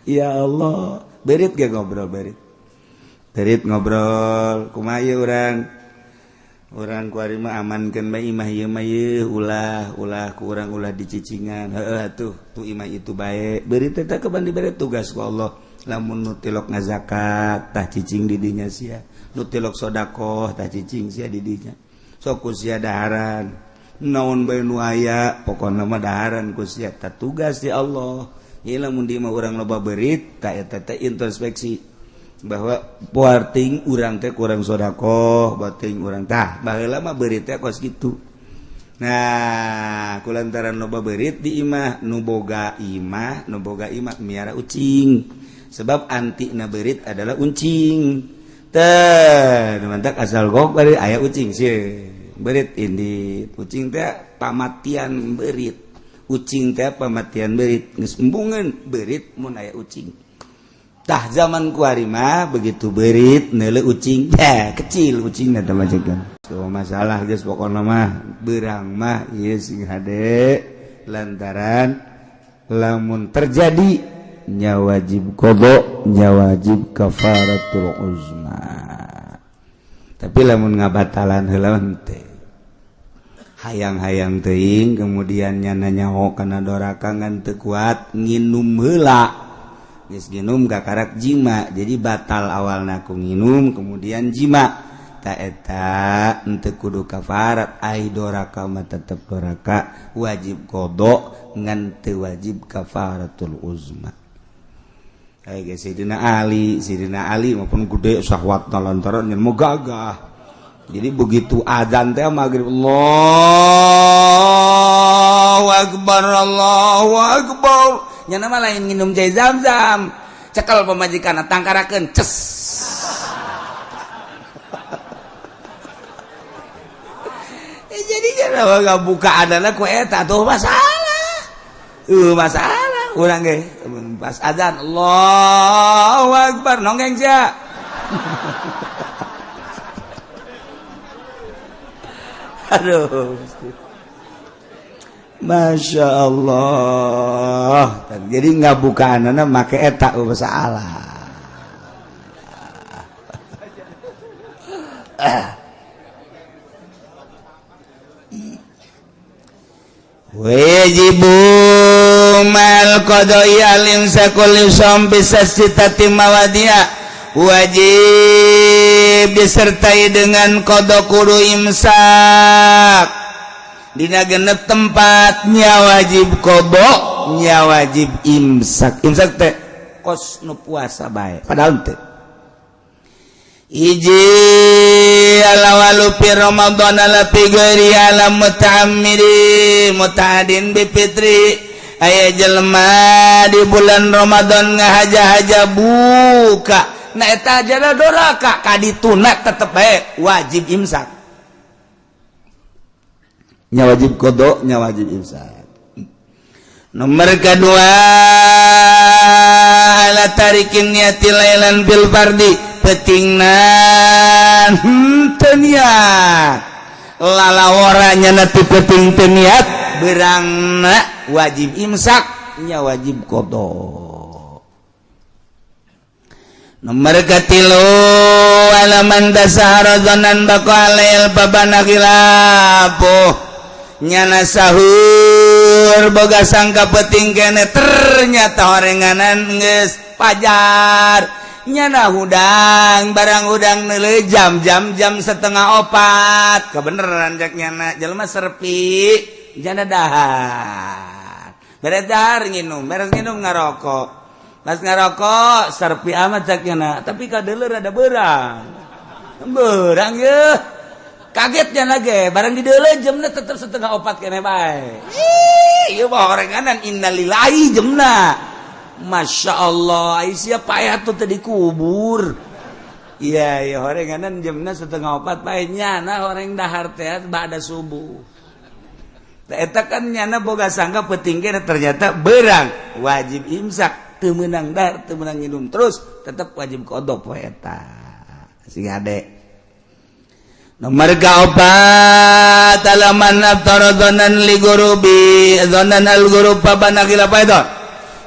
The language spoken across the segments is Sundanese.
Ya Allah berit gak ngobrol berit ngobrol kumaha orang kuarima amankan bae imah ieu mah ulah ku urang ulah dicicingan tuh imah itu bae berit teh keban dibere tugas ku Allah lamun nu tilok ngazakat tah cicing di dinya sia nu tilok sedekah tah cicing sia di dinya sok ku sia daharan naon bae nu aya pokona mah daharan ku sia tah tugas di Allah ieu lamun di mah urang loba berit tah eta teh introspeksi bahwa puarting urang teh kurang sedekah bating urang tah baheula mah berit teh kos kitu. Nah kulantaran loba berit di imah nu boga imah miara ucing sebab anti na berit adalah uncing teh mantak asal gok bari aya ucing sih berit indit ucing teh pamatian berit ucing teh pamatian berit geus embungeun berit mun aya ucing tah zaman kuarima begitu berit neule ucing kecil ucingna teh macegan so masalah geus pokona mah beurang mah ieu sing hade lantaran lamun terjadi nya wajib qada nya wajib kafaratul uzma tapi lamun ngabatalan heula teh hayang-hayang teuing kemudian nyana nyaho kana doraka ngan teu kuat nginum heula geus nginum kakarak jima jadi batal awalna ku nginum kemudian jima ta eta henteu kudu kafarat ai doraka mah tetep doraka wajib qada ngan teu wajib kafaratul uzma. Sayyidina Ali maupun gede syahwatna lantaran yen mau gagah. Jadi begitu azan teh maghrib Allahu akbar nya nama lain nginum jai Zam-Zam cekel pamajikanna tangkarakeun ces jadi jangan enggak buka adana ku eta tuh masalah urang ge pas adzan Allahu akbar nonggeng sia aduh Masya Allah jadi nggak buka anana make eta masalah wajibu mal qadai alim sakul som bisa sitati mawadia wajib disertai dengan qada kudu imsak dina genep tempatnya wajib qada nya wajib imsak teh kos nu puasa bae padahal teh iji ala walu fi Ramadan ala fi ghairi ala muta'adin bi fitri aya jelema di bulan Ramadan ngahaja-haja buka na eta aja doraka kadituna tetep bae wajib imsak nya wajib qada nya wajib imsak. Nomor kedua ala tarikin niati lailan bil fardi petingnan teu niat lalaworanya nati peting teu niat beurangna wajib imsak nya wajib qada. Nomor katilu alaman dasahara zanan baqalail babana khilafu nyana sahur boga sangka peting kene ternyata horenganan geus pajar nyana hudang barang hudang neuleuh jam 3:30 kebeneran jak nyana jelema serpi jana dahar beres dahar nginum beres nginum ngarokok pas ngarokok serpi amat jak nyana tapi kadeuleur ada beurang yeuh kagetnya lagi barang di deuleuh jemna tetep 3:30 kene bae ieu mah horenganan innalillahi jemna Masya Allah sia payah tuh tadi kubur iya horenganan jemna 3:30 bae nyana horeng dahar teh ba'da subuh eta kan nyana boga sangka peuting kene ternyata beurang wajib imsak teu meunang dahar teu meunang nginum terus tetep wajib qada poe eta sing ade. Nomor kaopat alaman aftara dzonan li gurubi dzonan al gurub babana khilaf itu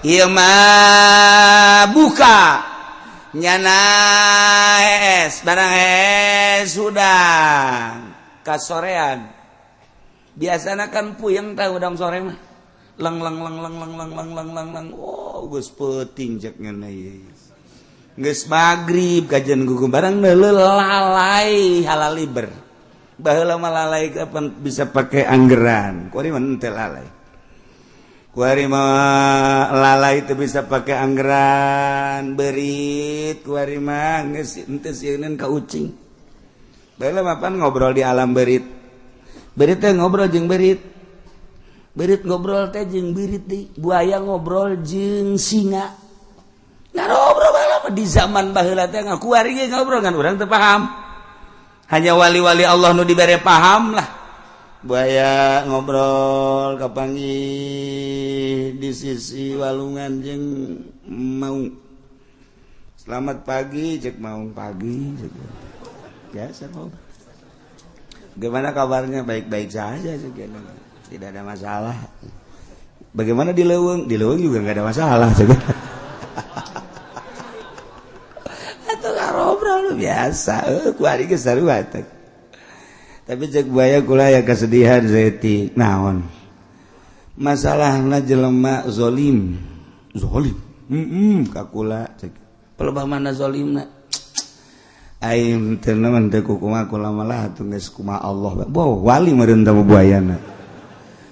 ieu mah buka nyana barang sudah kasorean biasana kan puyeng tah udang sore mah lang geus peuting cek ngana ieu geus magrib kajian gugum barang neuleuh lalai halal liber baheula mah lalai kapan bisa pakai anggeran kuari mah teu lalai kuari mah lalai teu bisa pakai anggeran berit kuari mah geus teu sieun ka ucing baheula mah pan ngobrol di alam berit berit teh ngobrol jeung berit berit ngobrol teh jeung berit deui buaya ngobrol jeung singa ngobrol di zaman baheula teh kuari ge ngobrol kan urang teu paham hanya wali-wali Allah nu dibere paham lah buaya ngobrol kapangi di sisi walungan jeung maung selamat pagi cek maung pagi cek biasa ngobrol gimana kabarnya baik-baik saja cek tidak ada masalah bagaimana di leuweung juga enggak ada masalah cek ngobrol biasa kuari geus sarua teh tapi cek buaya kula aya kasedihan zeti naon masalahna jelema zalim ka kula cek pelebah mana zalimna aing teu naon teh kumaha kula malah atuh geus kumaha Allah wali meureun teh buayana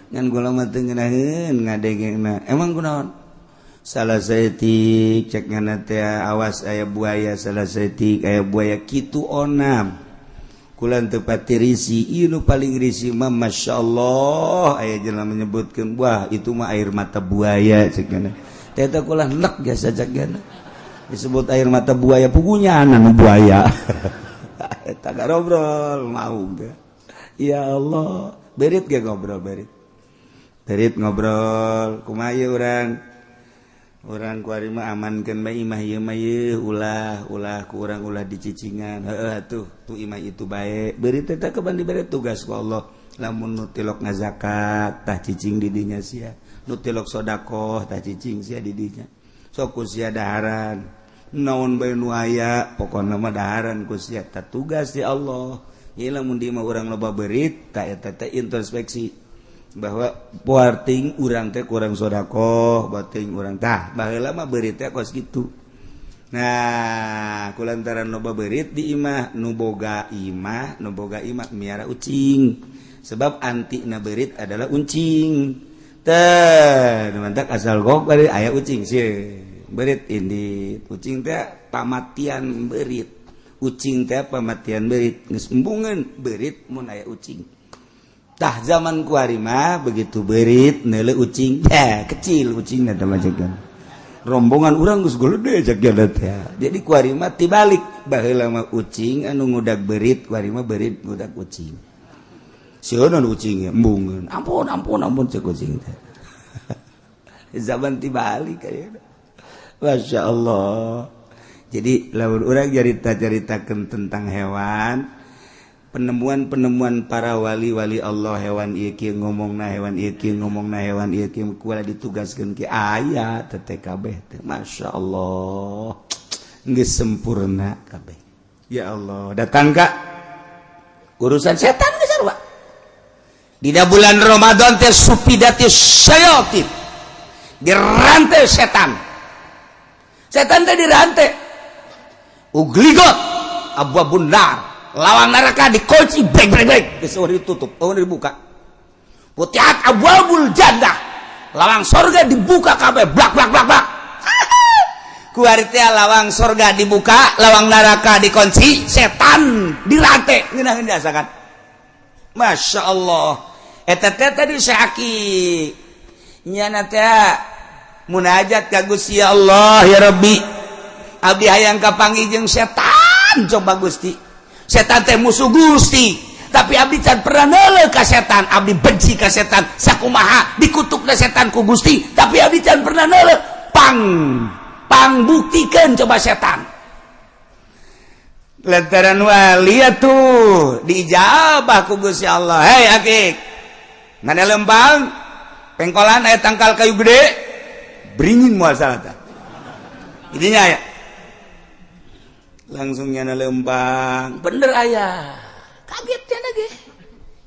ngan kula mah teu ngeunaheun ngadengengna emang kunaon salah setik cek ngana teh awas aya buaya salah setik aya buaya kitu onam kula teu pati risi ieu nu paling risi mah masyaallah aya jelema menyebutkeun wah itu mah air mata buaya cek ngana teh teh kula nek biasa cek ngana disebut air mata buaya pugunya anu buaya eta ngobrol mau teh ya Allah berit ge ngobrol berit ngobrol kumaha ieu urang kuari mah amankeun bae imah ieu mah ulah ku urang ulah dicicingan heueuh atuh tu imah itu bae beurit teh keban dibere tugas ku Allah lamun nu tilok ngazakat tah cicing di dinya sia nu tilok sedekah tah cicing sia di dinya sok ku sia daharan naon bae nu aya pokona mah daharan ku sia tah tugas di Allah ieu lamun di mah urang loba beurit tah eta teh introspeksi bahwa puarting urang teh kurang sedekah bating urang tah baheula mah beurit teh kos kitu nah kulantaran loba beurit di imah nu boga imah miara ucing sebab antina beurit adalah uncing teh mantak asal gok bari aya ucing sih beurit indit ucing teh pamatian beurit ucing teh pamatian beurit geus embungeun beurit mun aya ucing tah zaman kuari mah begitu beurit neuleuh ucing kecil ucingna teh macegan rombongan urang geus gede cek teh jadi kuari mah tibalik baheula mah ucing anu ngudag beurit kuari mah beurit ngudag ucing sieun anu ucing embungeun ampun cek ucing teh zaman tibalik aya Masya Allah jadi lamun urang carita-caritakeun tentang hewan penemuan para wali-wali Allah hewan ieu kieu ngomongna hewan ieu kieu ngomongna hewan ieu kieu kuala ditugaskeun ki aya teh kabeh teh masyaallah geus sempurna kabeh ya Allah datang ka urusan setan geus sarua dina bulan Ramadan teh supidatis syayatin dirantai setan teh dirantai ugligot abwabun nar lawang neraka dikunci brek geus ditutup dibuka putihat abwabul jannah lawang surga dibuka kabeh blak ku ari teh lawang surga dibuka lawang neraka dikunci setan dirantai ngeunaheun diasakan masyaallah eta teh tadi syaki nyana teh munajat ka Gusti Allah ya Rabbi abdi hayang kapanggih jeung setan coba Gusti setan teh musuh Gusti tapi abdi can pernah neuleuh ka setan abdi benci ka setan sakumaha dikutukna setan ku Gusti tapi abdi can pernah neuleuh pang buktikeun coba setan lantaran wali atuh diijabah ku Gusti Allah hei akik ngana lempang pengkolan aya tangkal kayu gede beringin moal salah tah ininya ya langsung nyana lempang bener aya kagetnya lagi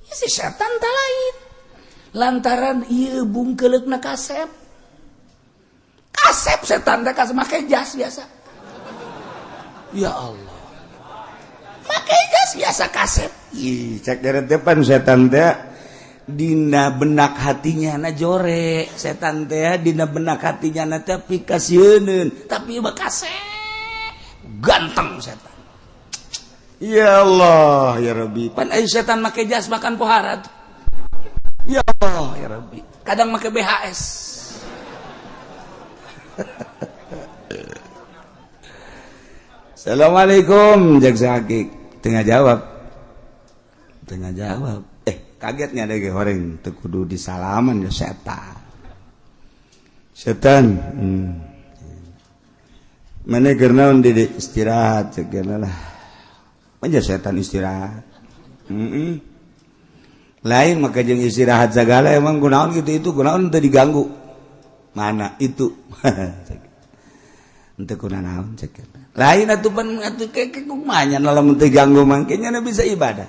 ya si setan tak lain lantaran ieu bungkeleukna kasep setan teh kasep make jas biasa ya Allah make jas biasa kasep ih cek deret depan setan teh dina benak hatinya na jore setan teh dina benak hatinya na teh pikasieun tapi ieu kasep ganteng setan ya Allah ya Rabbi pan aya setan make jas makan pohara tuh ya Allah ya Rabbi kadang make BHS Assalamualaikum jak sakik tengah jawab kagetnya deh goreng teu kudu disalaman ya setan mana kernaon di istirahat cekena lah aja setan istirahat lain maka jeung istirahat segala emang kunaon gitu itu kunaon teu diganggu mana itu ente kunaon cekena lain atuh pan atuh ke kumaha nya lamun teu diganggu mangke nya bisa ibadah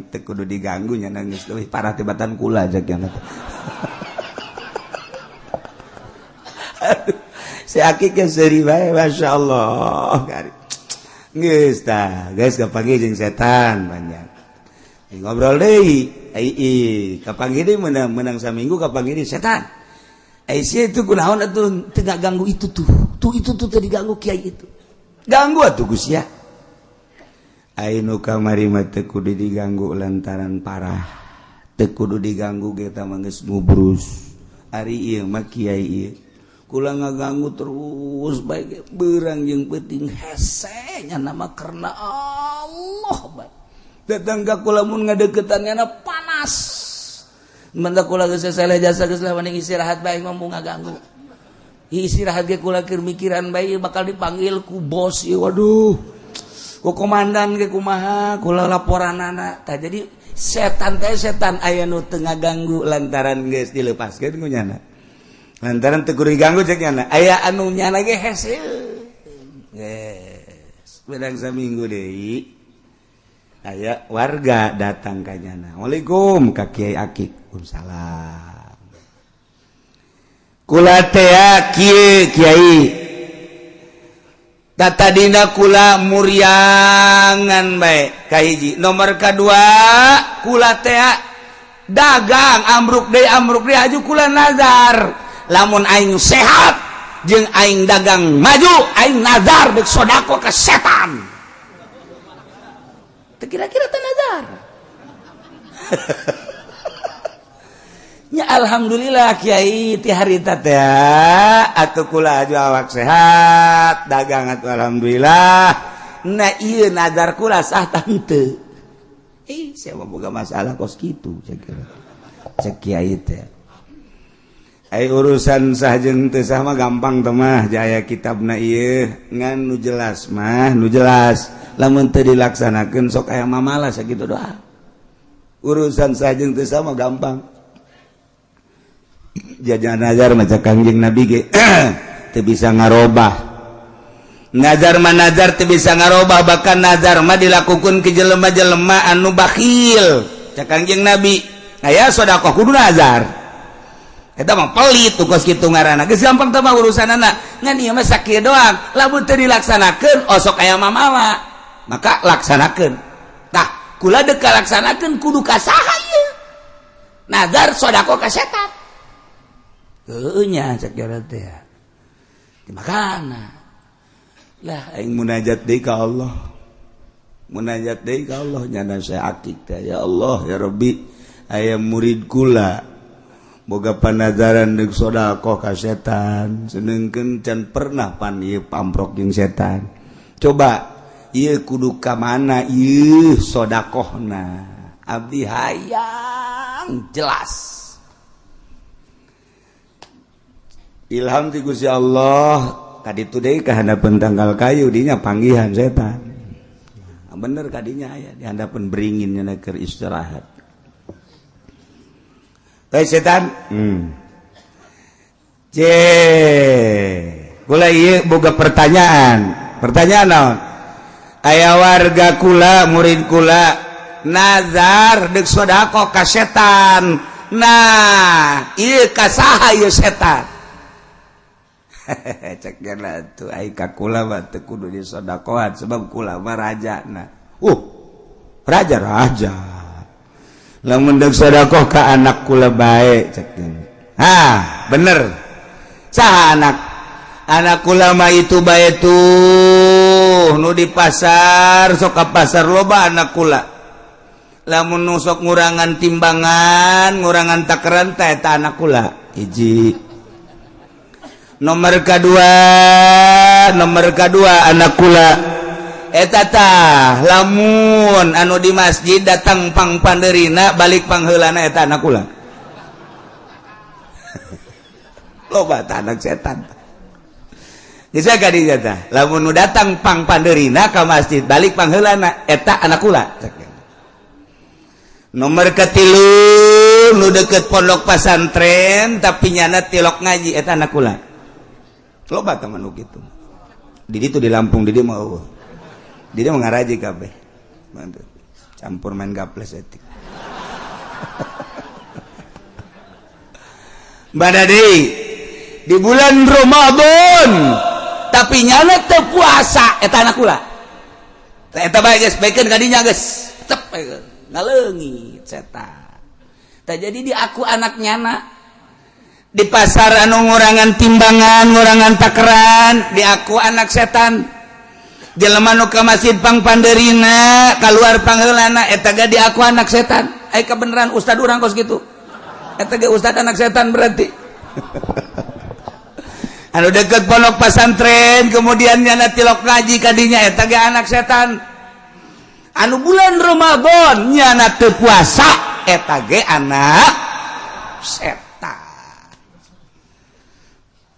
teu kudu diganggu nya geus leuwih parah tibatan kula cekena si Aki ke seri bae masyaallah geus tah geus kapanggih jeung setan banyak ngobrol deui kapanggih deui menang saminggu kapanggih deui setan sia itu kunaon atuh teu ganggu itu tuh itu teu diganggu kiai itu ganggu atuh Gus ya anu kamari mah teu kudu diganggu lantaran parah teu kudu diganggu kita mah geus ngubrus ari ieu mah kiai ieu kula ngaganggu terus baik beurang jeung peuting hese nya nama karena Allah baik datang ka kula mun ngadeukeutannya panas manda kula geus saleh jasa geus lawan istirahat bae mah ngaganggu istirahat ge kula keur mikiran bae bakal dipanggil ku bos ieu waduh ku komandan ge kumaha kula laporanana tah jadi setan aya nu teu ngaganggu lantaran geus dilepaskeun ku nyana lantaran teu kudu diganggu cek nyana aya anu nyana ge hese geus bedang saminggu deui aya warga datang ka nyana Waalaikum ka Kiai Akik Waalaikumsalam kula teh Kiai tadina kula muryangan bae ka hiji nomor kadua kula teh dagang amruk deui aju kula nazar lamun aing sehat jeung aing dagang maju aing nazar dek sodako ke setan teu kira-kira teh nazar nya alhamdulillah Kiai ti harita teh atuh kula aju awak sehat dagang atuh alhamdulillah na ieu nazar kula sah tante saya boga masalah kos kitu cek Kiai teh urusan sah jeung teu sah mah gampang teh mah jaya kitabna ieu ngan nu jelas mah nu jelas lamun teu dilaksanakeun sok aya mamalah sakitu doa urusan sah jeung teu sah mah gampang jajan nazar maca Kangjeng Nabi ge teu bisa ngarobah nazar mah nazar teu bisa ngarobah bahkan nazar mah dilakukeun ke jelema-jelema anu bakhil cak Kangjeng Nabi aya sedekah kudu nazar eta mah pelit tuh kos kitu ngaranna geus gampang teh mah urusanana ngan ieu mah sakieu doang lamun teu dilaksanakeun osok aya mamala maka laksanakeun tah kula deuk kalaksanakeun kudu ka saha ieu nazar sedekah ka setan heueuh nya cek jaran teh makana lah aing munajat deui ka Allah nyana saya akik teh ya Allah ya Rabbi aya murid kula boga panazaran deuk sedekah ka setan senengkeun can pernah pan ieu pamprok jeung setan coba ieu kudu ka mana ieu sedekahna abdi hayang jelas ilham ti Gusti Allah kaditu deui ka handapeun tanggal kayu dinya panggihan setan bener kadinya aya di handapeun beringin nya keur istirahat setan kula ieu boga pertanyaan naon aya warga kula murid kula nazar deuk sedekah ka setan nah ieu ka saha ieu setan cek gana tuh ai ka kula mah teu kudu disedekahan sebab kula mah rajana raja lamun deuk sedekah ka anak kula bae cek bener saha anak ulama itu bae tuh nu di pasar sok ka pasar loba anak kula lamun nu sok ngurangan timbangan ngurangan takaran teh eta anak kula hiji nomor kedua anak kula eta tah lamun anu di masjid datang pang pandeurina balik pangheulana eta anak kula loba tah anak setan bisa kadinya tah lamun nu datang pang pandeurina ka masjid balik pangheulana eta anak kula nomor katilu nu deukeut pondok pasantren tapi nyana tilok ngaji eta anak kula loba tah manu kitu di ditu di Lampung di dieu mah eueuh di dieu mah ngaraji kabeh campur main gaples etik badade di bulan Ramadan tapi nyana teu puasa eta anak kula eta bae geus baekeun ka dinya geus cep ngaleungit setan tah jadi di aku anak nyana di pasar anu ngurangan timbangan ngurangan takaran di aku anak setan jelema nu ka masjid pang pandeurina kaluar pangheulana eta ge di aku anak setan ai kebenaran ustad urang kos kitu eta ge ustad anak setan berarti anu deket pondok pasantren kemudian nyana tilok ngaji kadinya eta ge anak setan anu bulan Ramadan nyana teu puasa eta ge anak setan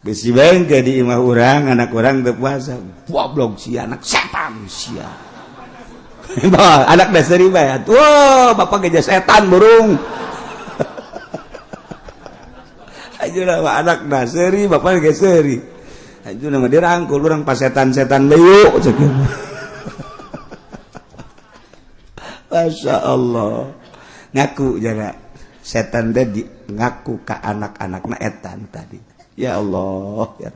geus dibaengkeun di imah urang anak urang teu puasa goblok si anak setan sia anak dasari bae atuh bapak ge setan burung ayeuna mah anak naseri bapak ge seuri ayeuna mah dirangkul urang pasetan-setan leuh cek Masya Allah ngaku jaga setan teh ngaku ka anak-anakna etan tadi ya Allah ya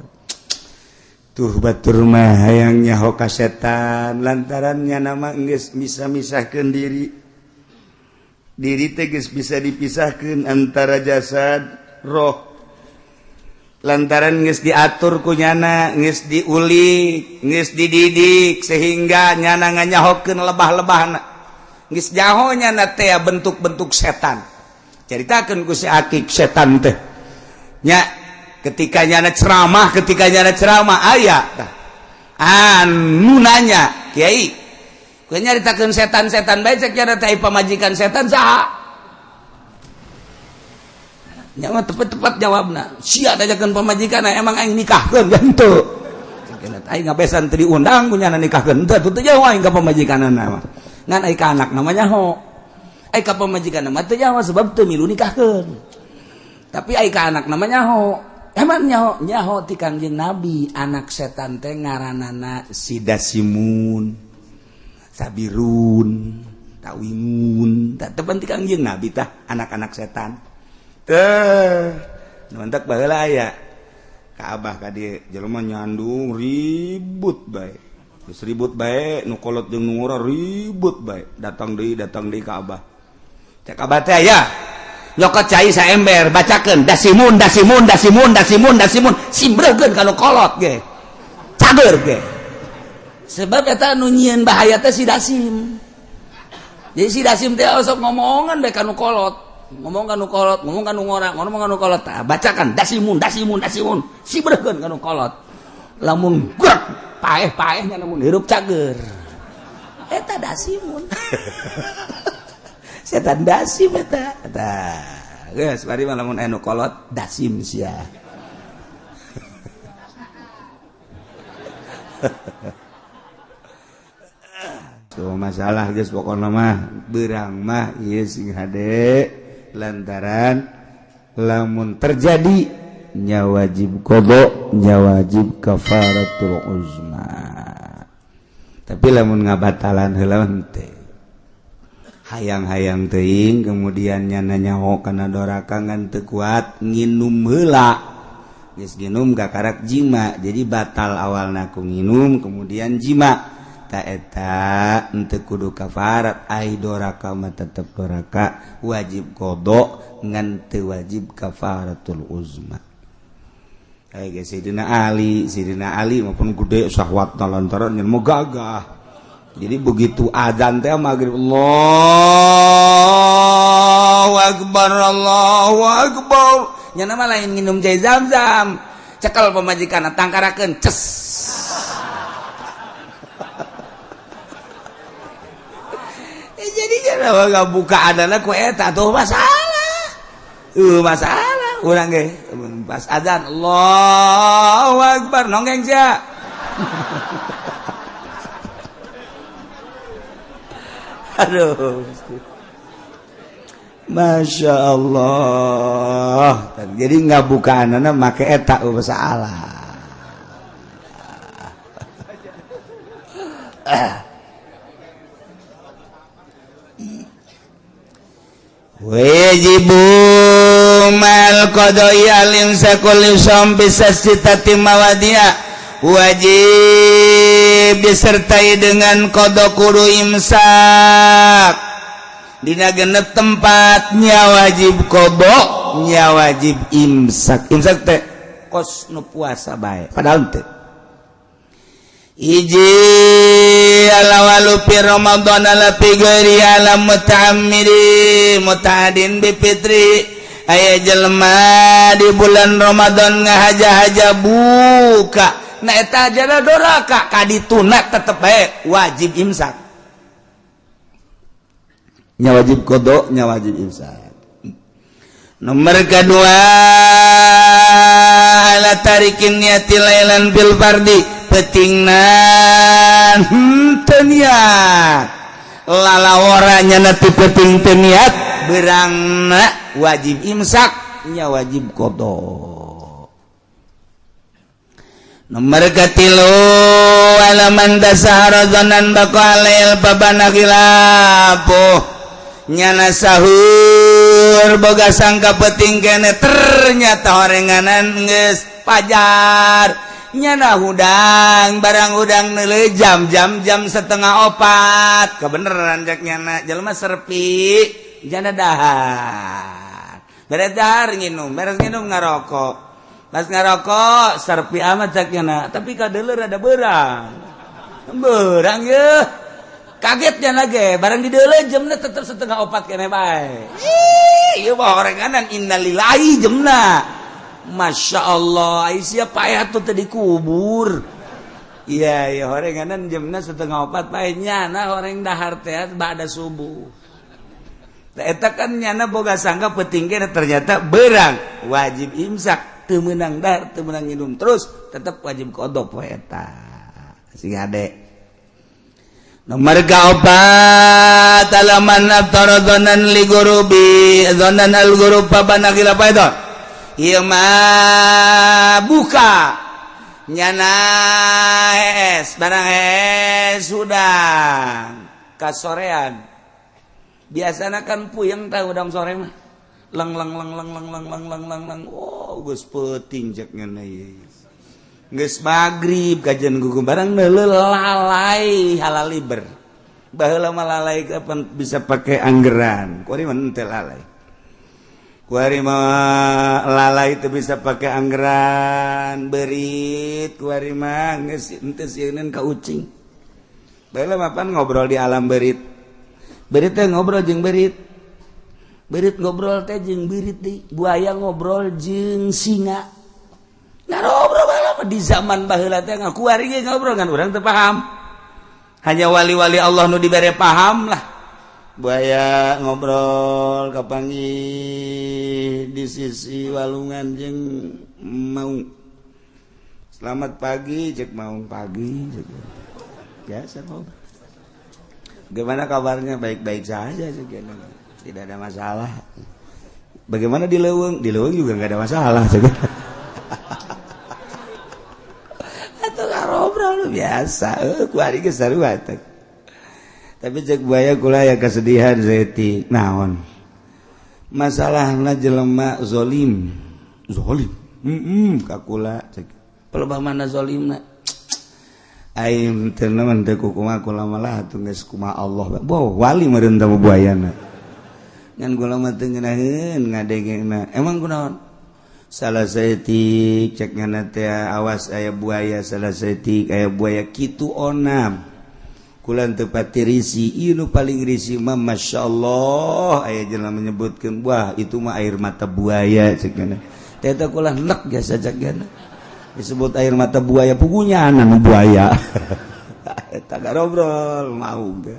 tuh batur mah hayang nyaho ka setan lantarannya nama geus bisa misahkeun diri teh geus bisa dipisahkeun antara jasad roh lantaran geus diatur ku nyana geus diulik geus dididik sehingga nyana nganyahokeun lebah-lebahna geus jaho nyana teh bentuk-bentuk setan caritakeun ku si Akik setan teh nya ketika nyana ceramah aya tah anu nanya kiai ku nyaritakeun setan-setan bae cek nyana teh pamajikan setan saha nya mah tepat jawabna sia dajakeun pamajikan emang aing nikahkeun kan teu cenah aing ngabesan teu diundang ku nyana nikahkeun teu teu jawa aing ka pamajikanana mah ngan aing ka anak namanya ho aing ka pamajikanna mah teu jawa sebab teu milu nikahkeun tapi aing ka anak namanya ho emang nyaho ti Kangjeng Nabi anak setan teh ngaranana Sidasimun Sabirun Tawimun tah teu ti Kangjeng Nabi tah anak-anak setan teh nontak baheula aya ka Abah ka dieu jelema nyandung ribut bae geus ribut bae nu kolot jeung nu ngora ribut bae datang deui ka Abah cek Abah teh aya nyokot cai saember bacakeun dasimun simbreukeun ka nu kolot ge cager ge sebab eta nu nyieun bahaya teh si dasim jadi si dasim teh sok ngomongan bae ka nu kolot ngomong kanu kolot ngomong kanu kolot bacakan dasimun simbreukeun kanu kolot lamun gerak paeh-paehnya namun hirup cager eta dasimun setan dasim eta geus bari mah lamun anu kolot dasim sia tuh masalah geus pokona mah beurang mah ieu sing hade lantaran lamun terjadi nya wajib qada nya wajib kafaratul uzma. Tapi lamun ngabatalan heula teh hayang-hayang teuing kemudian nyana nyaho kana doraka ngan teu kuat nginum heula geus nginum gakarak jima jadi batal awalna ku nginum kemudian jima ta eta henteu kudu kafarat ai doraka mah tetep doraka wajib qada ngan teu wajib kafaratul uzma. Kayak Sayyidina Ali maupun gede syahwatna lantaran nyen mau gagah. Jadi begitu adzan teh maghrib Allahu akbar. Nya nama lain minum jai Zam-Zam. Cekel pamajikanna tangkarakeun ces. Jadi jangan enggak buka adana ku eta tuh masalah. Masalah urang ge pas adzan Allahu akbar nonggeng sia. Aduh. Masya Allah. Jadi nggak bukaanana make eta masalah. Wajibu mal qada'i alim sakul som bisa sitati mawadia wajib disertai dengan qada kudu imsak dina genep tempatnya wajib qada nya wajib imsak teh kos nu puasa bae padahal teh iji ala walu fi Ramadan ala fi ghairi ala muta'ammidi muta'adin bi fitri aya jelema di bulan Ramadan ngahaja-haja buka na eta aja doraka kadituna tetep bae wajib imsak nya wajib qada nya wajib imsak. Nomor kedua ala tarikin niati lailan bil fardi petingna teu niat lalaworanya nati peting teu niat berangna wajib imsak nya wajib qada. Nomor katilu alaman dasahara zanan baqalail babana khilafu nyana sahur boga sangka peting kene ternyata horenganan geus pajar nyana hudang barang hudang neuleuh jam 3:30 kebeneran jak nyana jelema serpi jana dahar beres dahar nginum beres nginum ngarokok pas ngarokok serpi amat jak nyana tapi kadeuleur ada beurang ye kagetnya lagi barang di deuleu jemna tetep 3:30 keneh bae ieu mah horenganan innalillahi jemna masya Allah sia payah tuh tadi kubur iya horenganan jemna 3:30 bae nyana horeng dahar teh ba'da subuh eta kan nyana boga sangka peuting ge ternyata beurang wajib imsak teu meunang dahar teu meunang nginum terus tetep wajib qada poe eta sing ade. Nomor kaopat alaman aftara dzonan li gurubi dzonan al gurub babana apa itu ieu mah buka nyana es barang es sudah kasorean biasana kan puyeng tah udang sore mah leng oh geus peuting cek ngana ieu geus magrib kajian gugu barang neuleuh lalai halal liber baheula mah lalai kapan bisa pakai anggeran kuari mah teu lalai kuari mah lalai teu bisa pakai anggeran beurit kuari mah geus teu sieun ka ucing baheula mah pan ngobrol di alam beurit teh ngobrol jeung beurit ngobrol teh jeung beurit deui buaya ngobrol jeung singa ngobrol di zaman baheula teh ngakuari ge ngobrol ngan urang teu paham hanya wali-wali Allah nu dibere paham lah buaya ngobrol kapanggih di sisi walungan jeung maung selamat pagi cek maung pagi cek biasa ngobrol bagaimana kabarnya baik-baik saja cek tidak ada masalah bagaimana di leuweung juga enggak ada masalah cek biasa tapi cek buaya kula ya kesedihan zeti naon masalahna jelema zolim kakula cek pelebah mana zolimna aing teu naon teu kumaha kula malah atuh geus kumaha Allah wali meureun teh buayana ngan kula mah teu ngeunaheun ngadengena emang kunaon salah setik cek ngana teh awas aya buaya salah setik aya buaya kitu onam kulan teu pati risi ieu nu paling risi mah masyaallah aya jelema menyebutkeun wah itu mah air mata buaya cek ngana teh teh kula nek jasa cek ngana disebut air mata buaya pugunya anu buaya eta ngobrol mau ge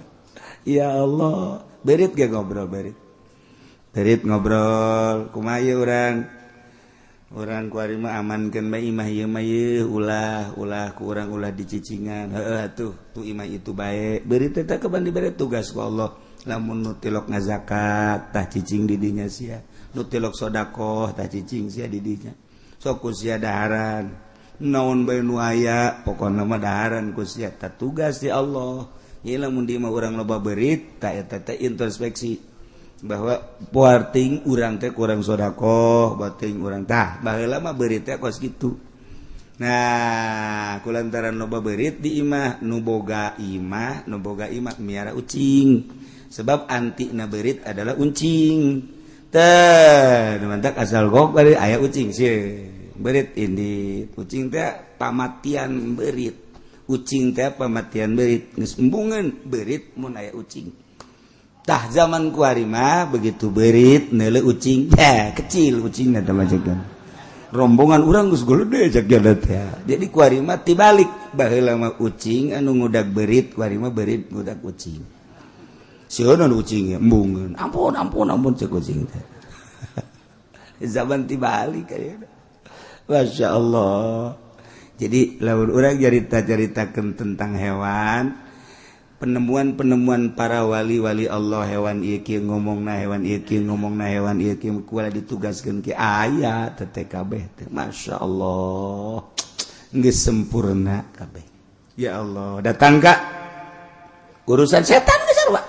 ya Allah berit ge ngobrol berit ngobrol kumaha ieu urang kuari mah amankeun bae imah ieu mah ulah ku urang ulah dicicingan heueuh atuh tu imah itu bae beurit teh keban dibere tugas ku Allah lamun nu tilok ngazakat tah cicing di dinya sia nu tilok sedekah tah cicing sia di dinya sok ku sia daharan naon bae nu aya pokona mah daharan ku sia tah tugas di Allah ieu lamun di mah urang loba beurit tah eta teh introspeksi bahwa puarting urang teh kurang sedekah bating urang tah baheula mah beurit teh kos kitu nah kulantaran loba beurit di imah nu boga imah miara ucing sebab antina beurit adalah uncing teh mantak asal gok bari aya ucing sih beurit indit ucing teh pamatian beurit ucing teh pamatian beurit geus embungeun beurit mun aya ucing tah zaman kuari mah begitu beurit neuleuh ucing kecil ucingna teh macegan rombongan urang geus geuleudeh cek teh jadi kuari mah tibalik baheula mah ucing anu ngudag beurit kuari mah beurit ngudag ucing sieun ucing embungeun ampun cek ucing teh zaman tibalik aya Masya Allah jadi lamun urang carita-caritakeun tentang hewan penemuan para wali-wali Allah hewan ieu kieu ngomongna hewan ieu kieu ngomongna hewan ieu kieu kumaha ditugaskeun ki aya teh kabeh teh masyaallah geus sempurna kabeh ya Allah datang ka urusan setan geus sarua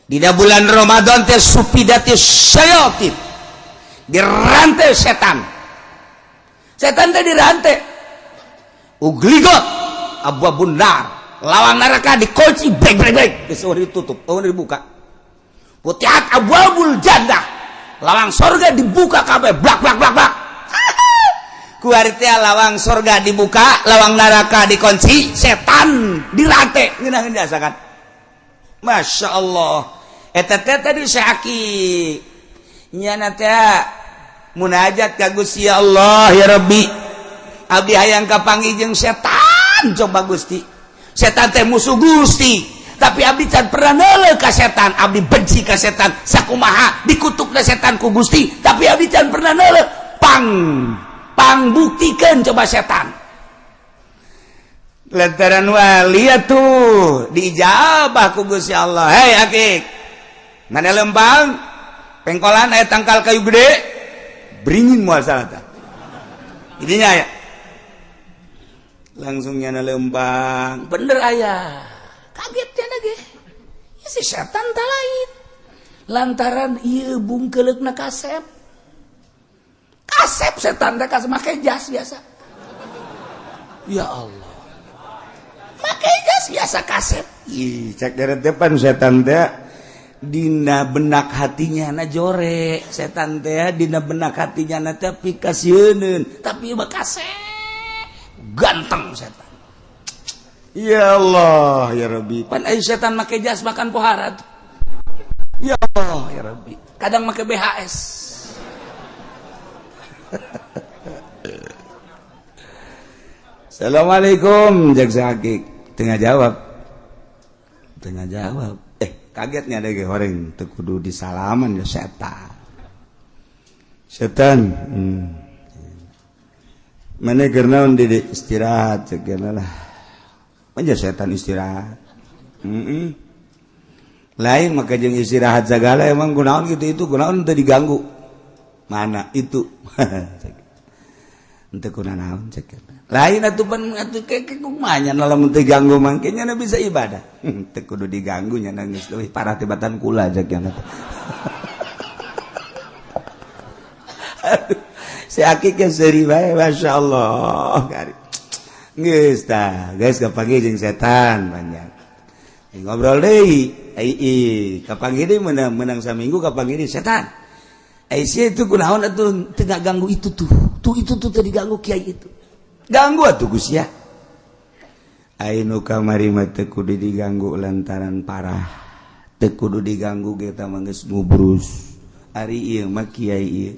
dina bulan Ramadan teh supidati syayatin dirantai setan teh dirantai ugligot abwabun nar lawang neraka dikunci brek geus ditutup dibuka putihat abwabul jannah lawang surga dibuka kabeh blak ku ari teh lawang surga dibuka lawang neraka dikunci setan dirantai ngeunaheun diasakan masyaallah eta teh tadi syaki nyana teh munajat ka Gusti Allah ya Rabbi abdi hayang kapanggih jeung setan coba Gusti setan teh musuh Gusti tapi abdi can pernah neuleuh ka setan abdi benci ka setan sakumaha dikutukna setan ku Gusti tapi abdi can pernah neuleuh pang buktikeun coba setan lantaran wali atuh diijabah ku Gusti Allah hei akik mana lempang pengkolan aya tangkal kayu gede beringin moal salata idinya aya langsung nyana lempang bener ayah kaget ya lagi ya si setan tak lain lantaran iya bungkeleukna kasep setan teh kasep make jas biasa ya Allah make jas biasa kasep ih cek dari depan setan teh dina benak hatinya na jore setan teh dina benak hatinya na teh pikasieun tapi ieu kasep ganteng setan ya Allah ya Rabbi pan aya setan make jas makan pohara ya Allah ya Rabbi kadang make BHS Assalamualaikum jak sakik tengah jawab kagetnya ada ge horeng teu kudu disalaman ya setan mana gernaon di istirahat cegana lah aja setan istirahat lain maka jeung istirahat segala emang gunaon gitu itu gunaon teu diganggu mana itu ente kuna naon cek lain atuh kumanya lamun teu ganggu mangke nya bisa ibadah teu kudu diganggu nya nangis leuwih parah tibatan kula jak nya si Aki ke seuri bae masyaallah kari geus tah geus kapanggih jeung setan banyak ngobrol deui kapanggih deui menang saminggu kapanggih deui setan sia itu kunaon atuh teu ganggu itu tuh itu tuh teu diganggu kiai itu ganggu atuh Gus ya ainu kamari mah teu kudu diganggu lantaran parah teu kudu diganggu kita mah geus ngubrus ari ieu mah kiai ieu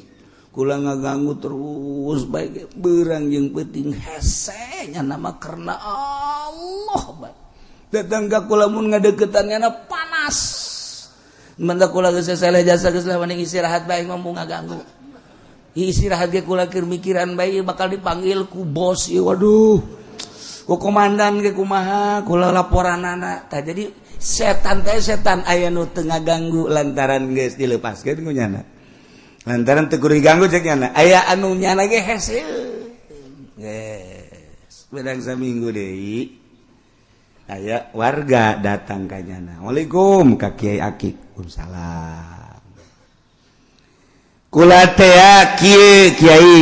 kula ngaganggu terus bae beurang jeung peuting hese nya nama karena Allah bae datang ka kula mun ngadeukeutan nya panas manda kula geus selesai jasa geus mending istirahat bae ngomong ngaganggu istirahat ge kula keur mikiran bae bakal dipanggil ku bos ieu waduh ku komandan ge kumaha kula laporanana tah jadi setan aya nu teu ngaganggu lantaran geus dileupaskeun ku nyana lantaran teu kudu diganggu cek nyana aya anu nyana ge hese geus bedang saminggu deui aya warga datang ka nyana Waalaikum ka Kiai Akik Waalaikumsalam kula teh kiai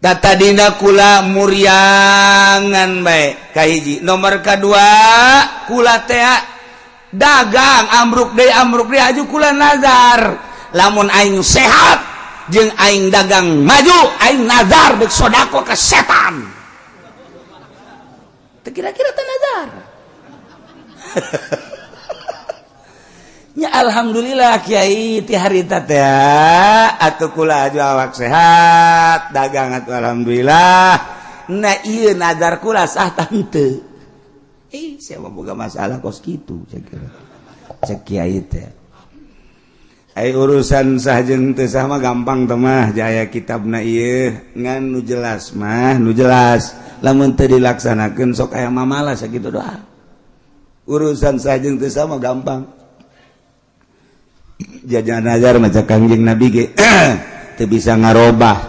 tadina kula muryangan bae ka hiji nomor kadua kula teh dagang amruk deui aju kula nazar lamun aing sehat jeung aing dagang maju aing nazar beuk sodako ka setan teu kira-kira teh nazar nya alhamdulillah kiai ti harita teh atuh kula aju awak sehat dagang atuh alhamdulillah na ieu nazar kula sah tah henteu sia boga masalah kos kitu cek kiai teh ai urusan sah jeung teu sah mah gampang teh mah jaya kitabna ieu ngan nu jelas mah nu jelas lamun teu dilaksanakeun sok aya mamalah sakitu doa urusan sah jeung teu sah mah gampang jajan nazar maca Kangjeng Nabi ge teu bisa ngarobah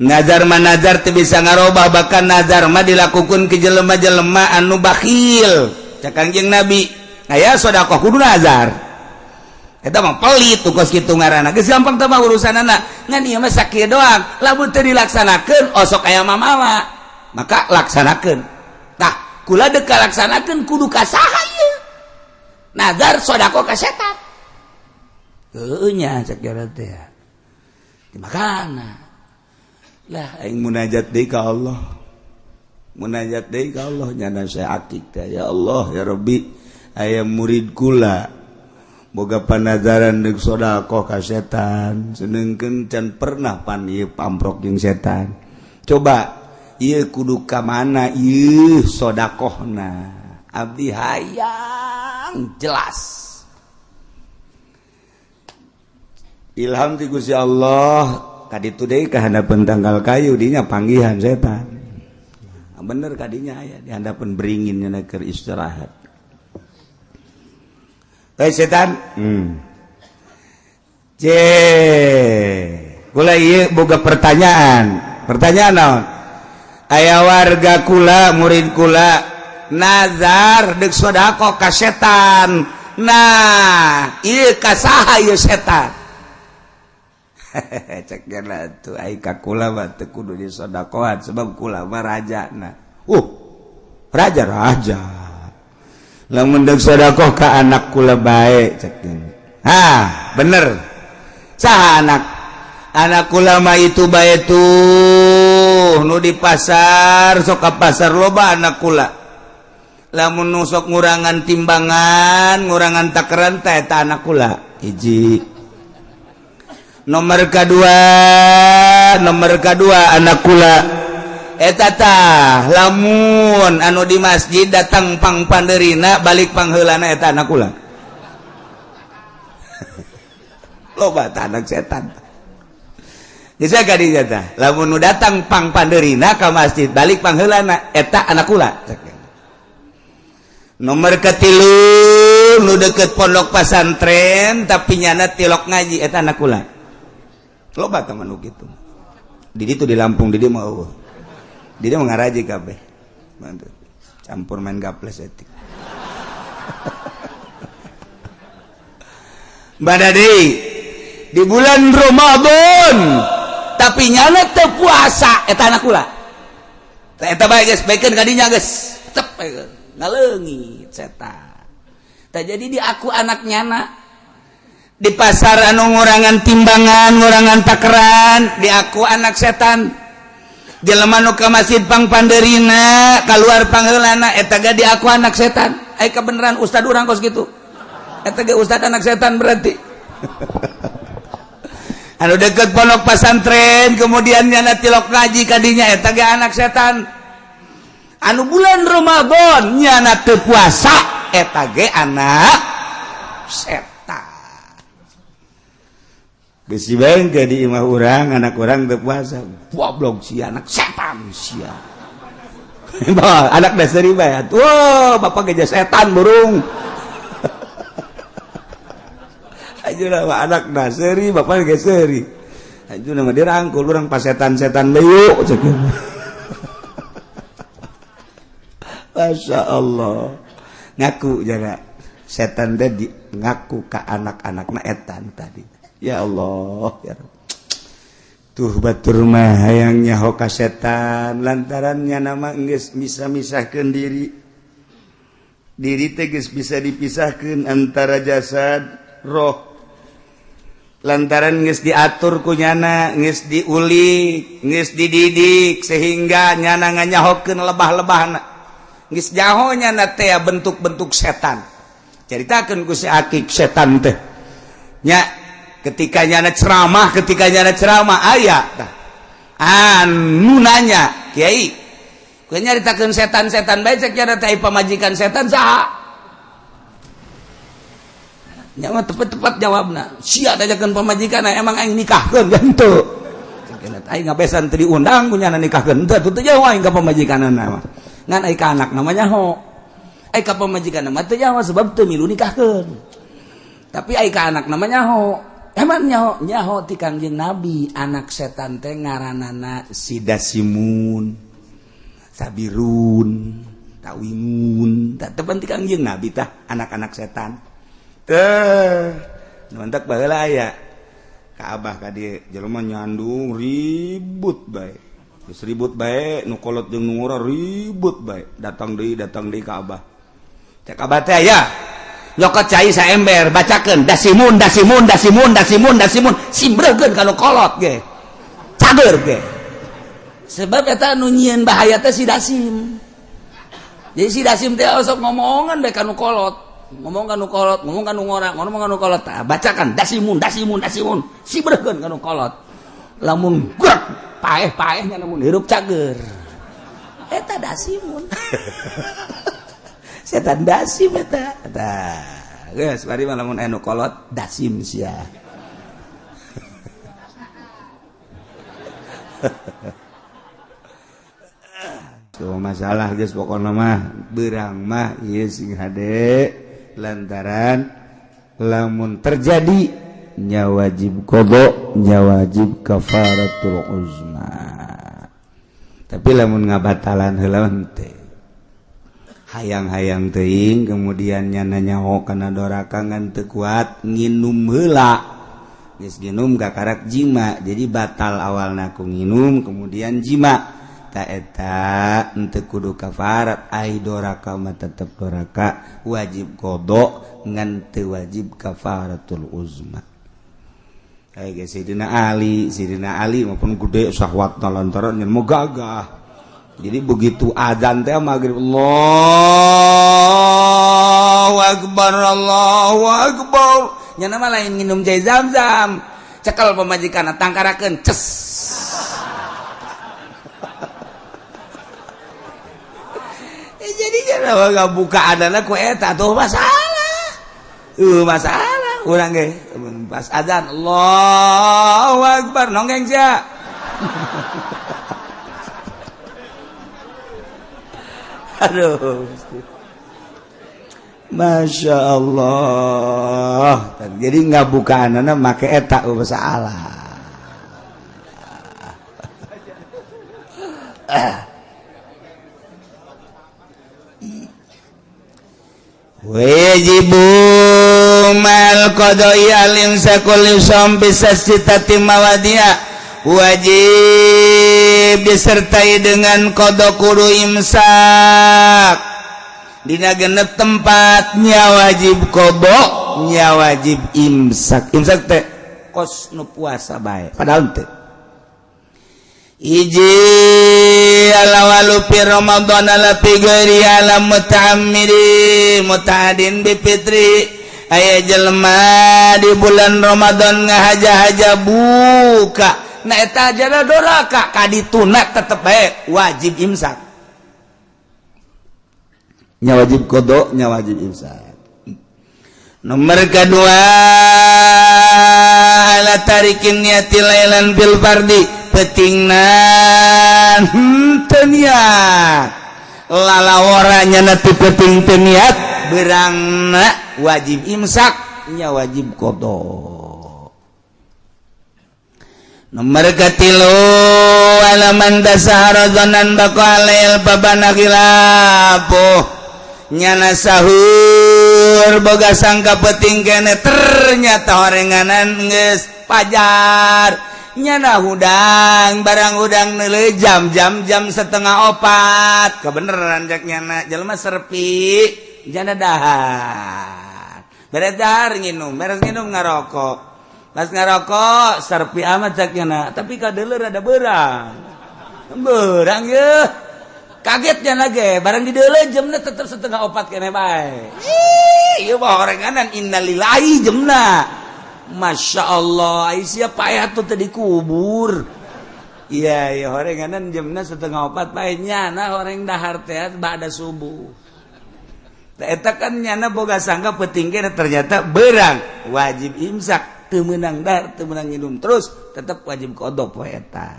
nazar mah nazar teu bisa ngarobah bahkan nazar mah dilakukeun ke jelema-jelema anu bakhil cak Kangjeng Nabi aya sedekah kudu nazar eta mah pelit tuh kos kitu ngaranna geus gampang teh mah urusanana ngan ieu mah sakieu doang lamun teu dilaksanakeun osok aya mamawa maka laksanakeun tah kula deuk laksanakeun kudu ka saha ieu nazar sedekah ka setan nya cek jalan teh makana lah aing munajat deui ka Allah nyana saya akik teh ya Allah ya Rabbi aya murid kula boga panazaran deuk sedekah ka setan seneungkeun can pernah pan ieu pamprok jeung setan coba ieu kudu ka mana ieu sedekahna abdi hayang jelas ilham ti Gusti Allah kaditu deui ka handapeun tanggal kayu dinya panggihan setan. Bener kadinya aya di handapeun beringin nya keur istirahat. Setan. Kula ieu boga pertanyaan. Pertanyaan naon? Aya warga kula, murid kula nazar deuk sedekah ka setan. Nah, ieu ka saha ieu setan? Cek gana tuh aika kula mah teu kudu disodakohan sebab kula mah rajana raja lamun deuk sedekah ka anak kula bae cek bener saha anak kula mah itu bae tuh nu di pasar sok ka pasar loba anak kula lamun nu sok ngurangan timbangan ngurangan takaran teh eta anak kula hiji nomor kedua anak kula eta tah lamun anu di masjid datang pang pandeurina balik pangheulana eta anak kula loba tah anak setan geus ka dinya tah lamun nu datang pang pandeurina ka masjid balik pangheulana eta anak kula nomor katilu nu deukeut pondok pesantren tapi nyana tilok ngaji eta anak kula loba teman nu kitu Didi tuh di Lampung, Didi mau ngaraji kabeh. Campur main gaples etik. Badadi di bulan Ramadan tapi nyana teu puasa eta anak kula. Eta bae geus baikeun kadinya geus. Tep ngaleungit setan. Tah jadi di aku anak nyana di pasar anu ngurangan timbangan, ngurangan takeran, di aku anak setan. Jelema nu ka masjid pang pandeurina, kaluar pangeulana eta ge di aku anak setan. Ai kebenaran ustad urang kos kitu. Eta ge ustad anak setan berarti. Anu deket pondok pesantren kemudian nyana tilok ngaji kadinya eta ge anak setan. Anu bulan Ramadan nyana teu puasa eta ge anak setan. Bisi bae di imah urang anak urang teu puasa. Goblok si anak setan sia. Anak dasari bae. Wah, bapak geus setan burung. Ayeuna mah anak dasari bapak geus seuri. Ayeuna mah dirangkul urang pas setan-setan leuh ceuk. Masya Allah. Ngaku jaga setan tadi ngaku ka anak-anakna etan tadi. Ya Allah, ya Rabb. Tuh batur mah hayang nyaho ka setan lantarannya nama geus bisa misahkeun diri. Diri teh geus bisa dipisahkeun antara jasad roh. Lantaran geus diatur ku nyana, geus diulik, geus dididik sehingga nyana nganyahokeun lebah-lebahna. Geus nyaho nyana teh bentuk-bentuk setan. Caritakeun ku si Akik setan teh. Nya ketika nyana ceramah aya tah. Anu nanya, Kiai, kowe nyaritakeun setan-setan bae cek nyana teh pamajikan setan saha? Nya mah tepat-tepat jawabna. Sia dajakeun pamajikan emang aing nikahkeun henteu. Cenah aing ngabesan teu diundang ku nyana nikahkeun henteu teu jauh aing ka pamajikanana mah. Ngan ai ka anak namanya ho. Ai ka pamajikanna mah teu jauh sebab teu milu nikahkeun. Tapi ai ka anak namanya ho. Emang nyaho ti Kangjeng Nabi anak setan teh ngaranana Sidasimun, Sabirun, Tawimun. Tah teu ti Kangjeng Nabi tah anak-anak setan. Nontak baheula aya ka Abah ka dieu jelema nyandung ribut bae. Geus ribut bae nu kolot jeung nu ngora ribut bae. Datang deui ka Abah. Cek Abah teh aya nyokot cai saember bacakeun dasimun simbreukeun ka nu kolot ge. Cager ge. Sebab eta nu nyieun bahaya teh si Dasim. Jadi si Dasim teh sok ngomongan bae ka nu kolot. Ngomong kanu kolot, ngomong kanu ngora, ngomong kanu kolot. Bacakan dasimun, sibreukeun kanu kolot. Lamun gerak paeh-paehnya lamun hirup cager. Eta dasimun. Setan dasim eta. Tah, geus bari mah lamun anu kolot dasim sia. So masalah geus pokona mah beurang mah ieu sing hade. Lantaran lamun terjadi nya wajib qada nya wajib kafaratul uzma. Tapi lamun ngabatalan heula teh hayang-hayang teuing kemudian nyana nyaho kana doraka ngan teu kuat nginum heula. Geus nginum gakarak jima jadi batal awalna ku nginum kemudian jima. Ta eta henteu kudu kafarat ai doraka mah tetep doraka wajib qada ngan teu wajib kafaratul uzma. Ai geus Sidina Ali maupun gede syahwatna lantaran yen mau gagah. Jadi begitu adzan teh magrib Allahu akbar nya mah lain nginum jai Zam-Zam cekel pamajikanna tangkarakeun ces. Jadi jangan nggak buka adana ku eta tuh masalah urang ge pas adzan Allahu akbar nonggeng sia. Aduh Masya Allah. Jadi nggak buka adana make eta masalah. wajibu mal qadai alim sakul som bisa citati mawadia wajib disertai dengan qada kudu imsak dina genep tempatnya wajib qada nya wajib imsak teh kos nu puasa bae padahal teh iji alawalu fi Ramadan ala fi ghairi alam muta'ammidi muta'adin bi fitri aya jelema di bulan Ramadan ngahaja-haja buka na eta aja doraka kadituna tetep bae wajib imsak nya wajib qada nya wajib imsak. Nomor kedua ala tarikin niati lailan bil fardi petingnan teu niat lalaworanya na teu peting teu niat beurangna wajib imsak nya wajib qada. Nomor katilu alaman dasahara dhanan baqalail babana khilafuh nyana sahur boga sangka peting kene ternyata horenganan geus pajar nyana hudang barang hudang neuleuh jam 3:30 kebeneran jak nyana jelema serpi jana dahar beres dahar nginum beres nginum ngarokok pas ngarokok serpi amat jak nyana tapi kadeuleur ada beurang ye kagetnya lagi barang di deuleu jemna tetep 3:30 kene bae ieu mah horenganan innalillahi jemna masyaallah ai sia payah tuh teh dikubur iya horenganan jemna 3:30 bae nyana horeng dahar teh ba'da subuh eta kan nyana boga sangka penting kene ternyata beurang wajib imsak teu meunang dahar teu meunang nginum terus tetep wajib qada poe eta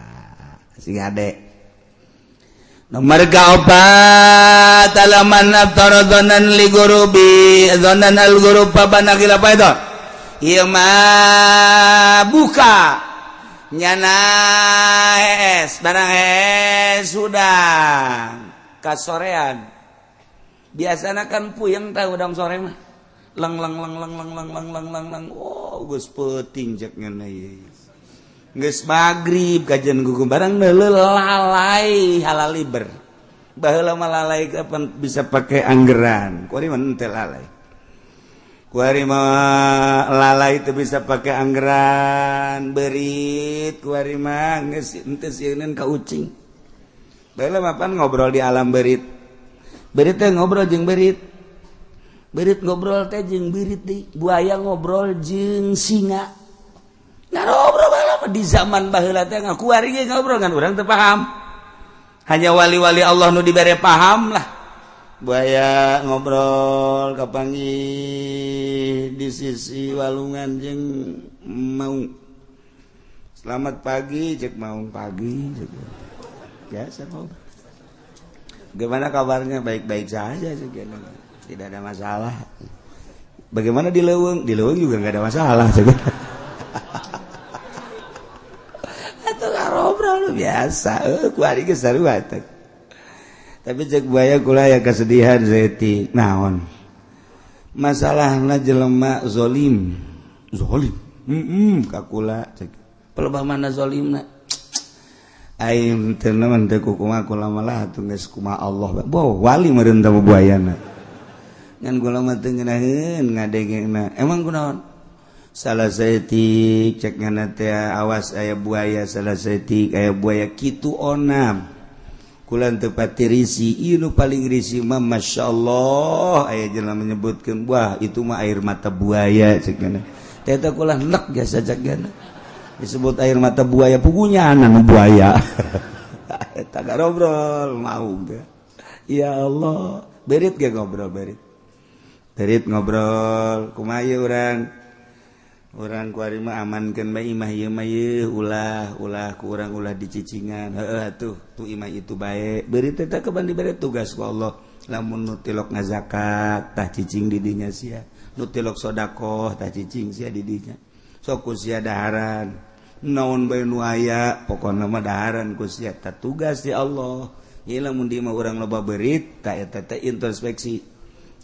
sing ade. Nomor kaopat alaman aftara dhanan li gurubi dhanan al gurub babana khilaf itu ieu mah buka nyana es barang es sudah kasorean biasana kan puyeng tah udang sore mah leng oh geus peuting cek nyana ieu geus magrib kajian gugu barang neuleuh lalai halal liber baheula mah lalai kapan bisa pakai anggeran kuari mah teu lalai kuari mah lalai teu bisa pakai anggeran beurit kuari mah geus teu sieun ka ucing baheula mah pan ngobrol di alam beurit teh ngobrol jeung beurit ngobrol teh jeung beurit deui buaya ngobrol jeung singa ngobrol di zaman baheula teh ngakuari ge ngobrol ngan urang teu paham hanya wali-wali Allah nu dibere paham lah buaya ngobrol kapanggih di sisi walungan jeung maung selamat pagi cek maung pagi cek biasa ngobrol bagaimana kabarnya baik-baik saja cek tidak ada masalah bagaimana di leuweung juga enggak ada masalah cek ngobrol biasa kuari ge sarua teh tapi cek buaya kula aya kesedihan zeti naon masalahna jelema zalim ka kula cek pelebah mana zalimna aing teu naon teh kumaha kula malah atuh geus kumaha Allah wali meureun teh buayana ngan kula mah teu ngeunaheun ngadengena emang kunaon salah setik cek ngana teh awas aya buaya salah setik aya buaya kitu onam kulan teu pati risi ieu nu paling risi mah masyaallah aya jelema menyebutkeun wah itu mah air mata buaya cek ngana teh teh kulah nek jasa cek ngana disebut air mata buaya pugunya anan buaya eta ngobrol mau teh ya Allah berit ge ngobrol berit ngobrol kumaha ieu urang kuari mah amankeun bae imah ieu mah yeuh ulah ku urang ulah dicicingan heueuh atuh tu imah itu bae beurit teh keban dibere tugas ku Allah lamun nu tilok ngazakat tah cicing di dinya sia nu tilok sedekah tah cicing sia di dinya sok ku sia daharan naon bae nu aya pokona mah daharan ku sia tugas di Allah. Ieu lamun di mah urang loba beurit ta eta teh introspeksi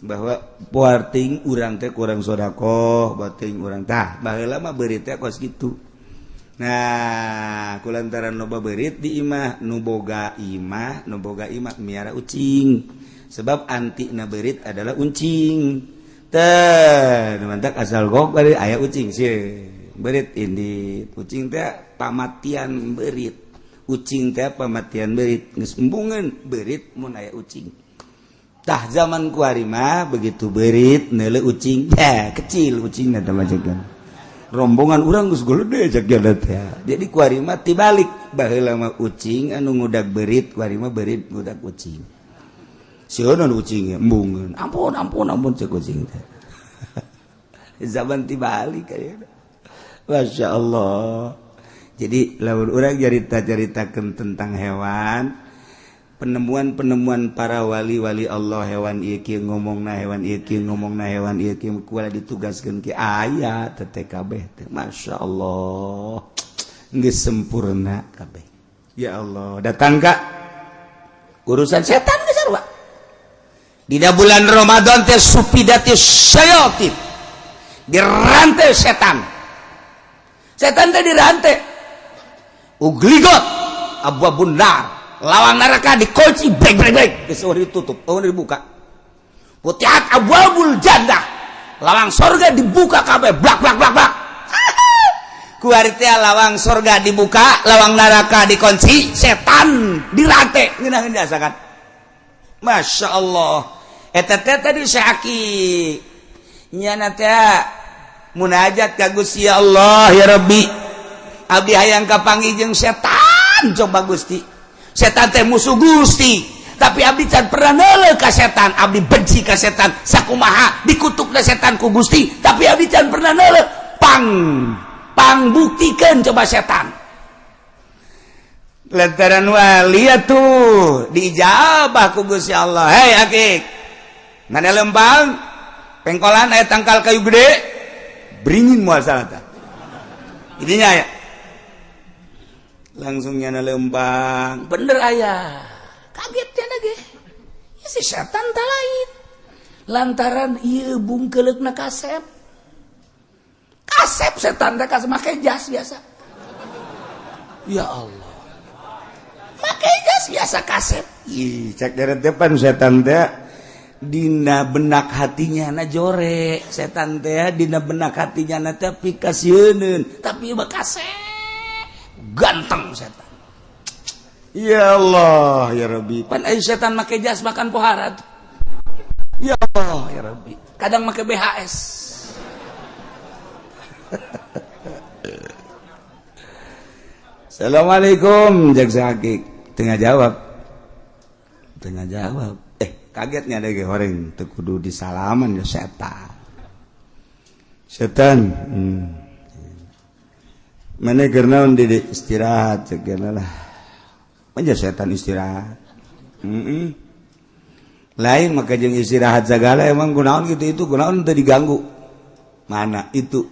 bahwa puarting urang teh kurang sedekah, bating urang tah baheula mah beurit teh kos kitu. Nah, kulantaran loba beurit di imah nu boga imah miara ucing. Sebab antina beurit adalah uncing. Teh, mantak asal gok bari aya ucing sih. Beurit indi ucing teh pamatian beurit. Ucing teh pamatian beurit. Geus embungeun beurit mun aya ucing. Tah zaman kuari mah begitu beurit neuleuh ucing. Ya, kecil ucingna teh macegan. Rombongan urang geus geuleudeh cek jada teh. Jadi kuari mah tibalik baheula mah ucing anu ngudag beurit, kuari mah beurit ngudag ucing. Sieun ucing embungeun. Ampun cek ucing teh. Zaman tibalik aya. Masya Allah. Jadi lamun urang carita-caritakeun tentang hewan, penemuan para wali-wali Allah hewan ieu kieu ngomongna hewan ieu kieu ngomongna hewan ieu kieu kumaha ditugaskeun ki aya teh kabeh teh. Masya Allah. Geus sempurna kabeh. Ya Allah, datang ka urusan setan geus sarua. Dina bulan Ramadan teh supidati syayatin. Dirantai setan. Setan teh dirantai. Ugligot abwabun nar. Lawang neraka dikunci brek. Geus ditutup, dibuka. Futihat abwabul jannah. Lawang surga dibuka kabeh blak. Ku ari teh lawang surga dibuka, lawang neraka dikunci, setan dirantai. Ngeunaheun diasakan. Masya Allah. Eta teh tadi syaki nyana teh munajat ka Gusti Allah, ya Rabbi abdi hayang kapanggih jeung setan. Coba Gusti, setan teh musuh Gusti, tapi abdi can pernah neuleuh ka setan, abdi benci ka setan sakumaha dikutukna setan ku Gusti, tapi abdi can pernah neuleuh pang buktikeun coba setan. Lantaran wali atuh diijabah ku Gusti Allah. Hei akik, ngana lembang pengkolan aya tangkal kayu gede beringin moal salata idinya aya langsung nyana lembang bener aya kaget cenah ge ya si setan teh lain lantaran ieu bungkeleukna kasep setan teh kasep make jas biasa. Ya Allah, make jas biasa kasep. Ih cek deret depan setan teh dina benak hatinya na jore, setan teh dina benak hatinya na teh pikasieun, tapi bekase ganteng setan. Ya Allah ya Rabbi, pan aya setan make jas makan pohara tuh. Ya Allah ya Rabbi, kadang make BHS. Assalamualaikum jaksa hakik, tengah jawab. Kagetnya ada ge horeng teu kudu disalaman ya setan mana keur naon di istirahat cegeuna lah manja setan istirahat lain maka jeung istirahat segala emang kunaon gitu itu kunaon teu diganggu mana itu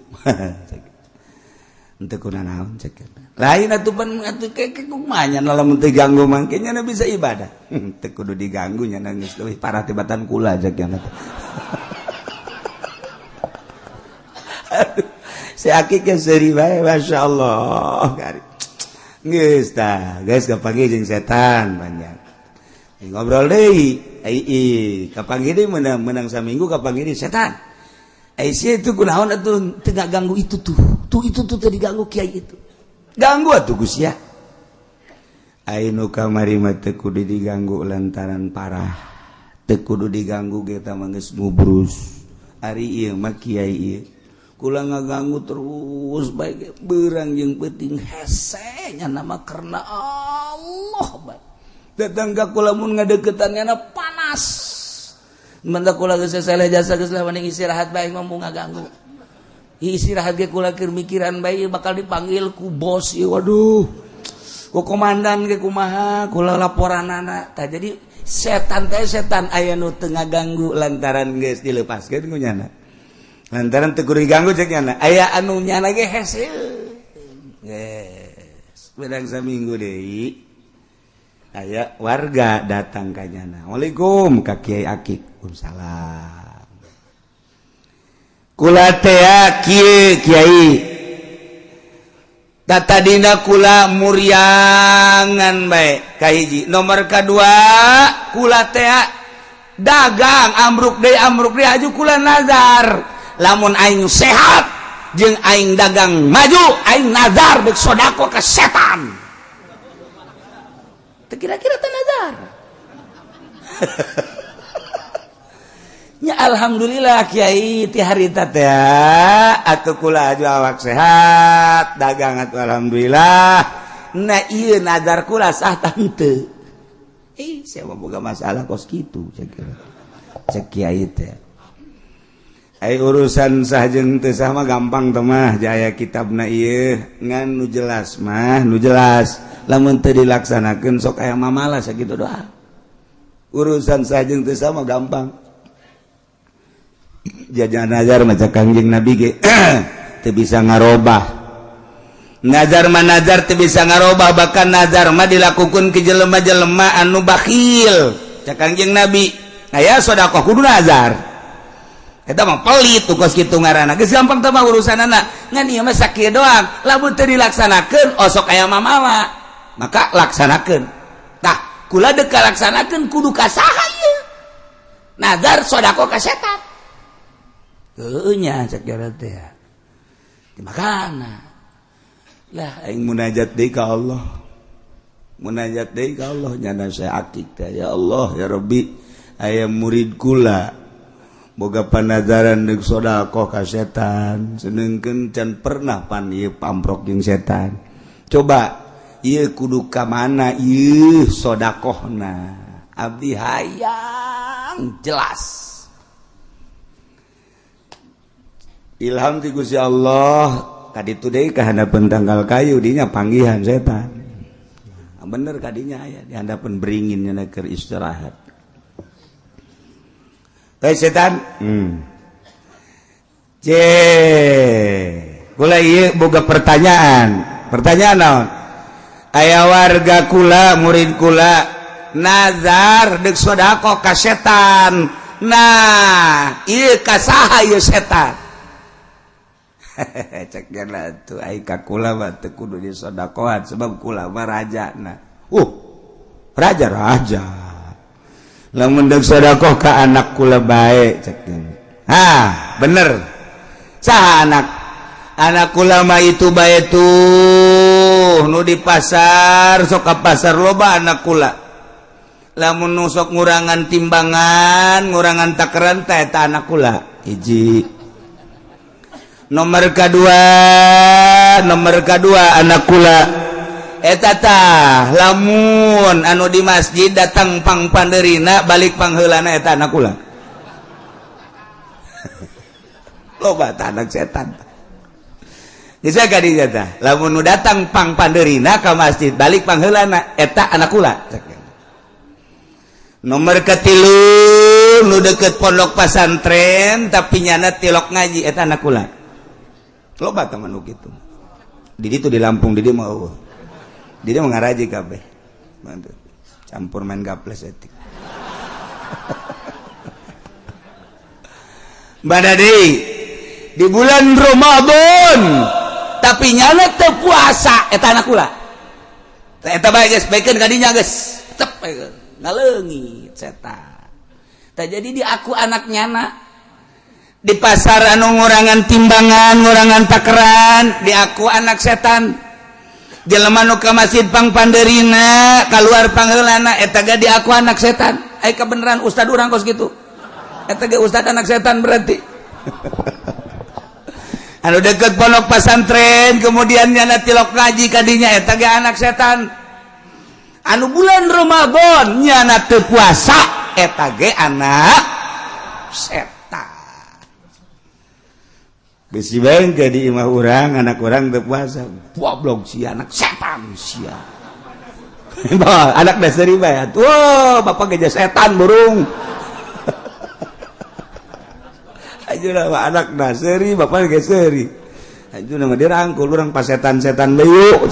henteu kunaon cegeuna lain atuh pan atuh kumaha nya lamun teu diganggu mangke nya bisa ibadah teu kudu diganggu nya geus leuwih parah tibatan kula jagana teh. Aduh si aki ke seuri bae masyaallah gari geus tah geus kapanggih jeung setan panjang ngobrol deui ai kapanggih deui menang saminggu kapanggih deui setan ai sia itu kunaon atuh teu ganggu itu tuh itu tuh teu diganggu kiai itu ganggu atuh Gus ya. Ainu kamari mah teu kudu diganggu lantaran parah. Teu kudu diganggu ge eta mah geus ngubrus. Ari ieu mah kiai ieu. Kula ngaganggu terus bae beurang jeung peuting hese nya nama karena Allah bae. Datang ka kula mun ngadeuketan nya panas. Manta kula geus selesai jasa geus lawan istirahat bae mah mun ngaganggu. Istirahat ge kula keur mikiran bae bakal dipanggil ku bos ieu waduh ku komandan ge kumaha kula laporanana tah jadi setan aya nu teu ngaganggu lantaran geus dileupaskeun ku nyana lantaran teu kudu diganggu cek nyana aya anu nyana ge hese yes bedang saminggu deui aya warga datang ka nyana Waalaikum ka Kiai Akik Waalaikumsalam kula teh Kiai tadina kula muriangan bae kahiji nomor kadua kula teh dagang ambruk deui aju kula nazar lamun aing sehat jeung aing dagang maju aing nazar dek sodako ke setan teu kira-kira teh nazar nya alhamdulillah Kiai ti harita teh atuh kula aju awak sehat dagang atuh alhamdulillah na ieu nazar kula sah tah henteu saya boga masalah kos kitu cek Kiai teh urusan sah jeung teu sah mah gampang teh mah jaya kitabna ieu ngan nu jelas mah nu jelas lamun teu dilaksanakeun sok aya mamalas sakitu doa urusan sah jeung teu sah mah gampang jajan nazar maca Kangjeng Nabi ge teu bisa ngarobah nazar mah nazar teu bisa ngarobah bahkan nazar mah dilakukeun ke jelema-jelema anu bakhil cak Kangjeng Nabi aya sedekah kudu nazar eta mah pelit kos kitu ngaranna geus gampang teh mah urusanana ngan ieu mah sakieu doang lamun teu dilaksanakeun osok aya mamala maka laksanakeun tah kula deuk kalaksanakeun kudu ka saha ieu nazar sedekah ka setan heueuh nya sakira teh di makana lah aing munajat deui ka Allah munajat deui ka Allah nyana saya akik teh ya Allah ya Rabbi aya murid kula boga panazaran deuk sedekah ka setan senengkeun can pernah pan ieu pamprok jeung setan coba ieu kudu ka mana ieu sedekahna abdi hayang jelas ilham ti Gusti Allah kaditu deui ka handapeun tanggal kayu dinya panggihan setan bener kadinya aya di handapeun beringin nya keur istirahat setan kula ieu boga pertanyaan naon aya warga kula murid kula nazar deuk sedekah ka setan nah ieu ka saha ieu setan cek gana tuh ai ka kula mah teu kudu disedekahan sebab kula mah rajana raja lamun deuk sedekah ka anak kula bae cek bener saha anak kula mah itu bae tuh nu di pasar sok ka pasar loba anak kula lamun nu sok ngurangan timbangan ngurangan takaran teh eta anak kula hiji nomor kedua anak kula eta tah lamun anu di masjid datang pang pandeurina balik pangheulana eta anak kula loba tah anak setan geus kadinya tah lamun nu datang pang pandeurina ka masjid balik pangheulana eta anak kula nomor katilu nu deukeut pondok pasantren tapi nyana tilok ngaji eta anak kula loba tah nu kitu di ditu di Lampung di dieu mah eueuh di dieu ngaraji kabeh campur main gaples etik badai di bulan Ramadan tapi nyana teu puasa eta anak kula eta bae geus baekeun kadinya geus tep ngaleungit setan tah jadi di aku anak nyana di pasar anu ngurangan timbangan ngurangan takaran di aku anak setan jelema nu ka masjid pang pandeurina kaluar pangheulana eta ge di aku anak setan ai kebenaran ustad urang kos kitu eta ge ustad anak setan berarti anu deket pondok pasantren kemudian nyana tilok ngaji kadinya eta ge anak setan anu bulan Ramadan nyana teu puasa eta ge anak setan geus dibengke di imah urang anak urang teu puasa goblok si anak setan sia anak dasari bae atuh bapak geus setan burung ayeuna mah anak dasari bapak geus seuri Itu nama dirangkul orang pas setan-setan bayu.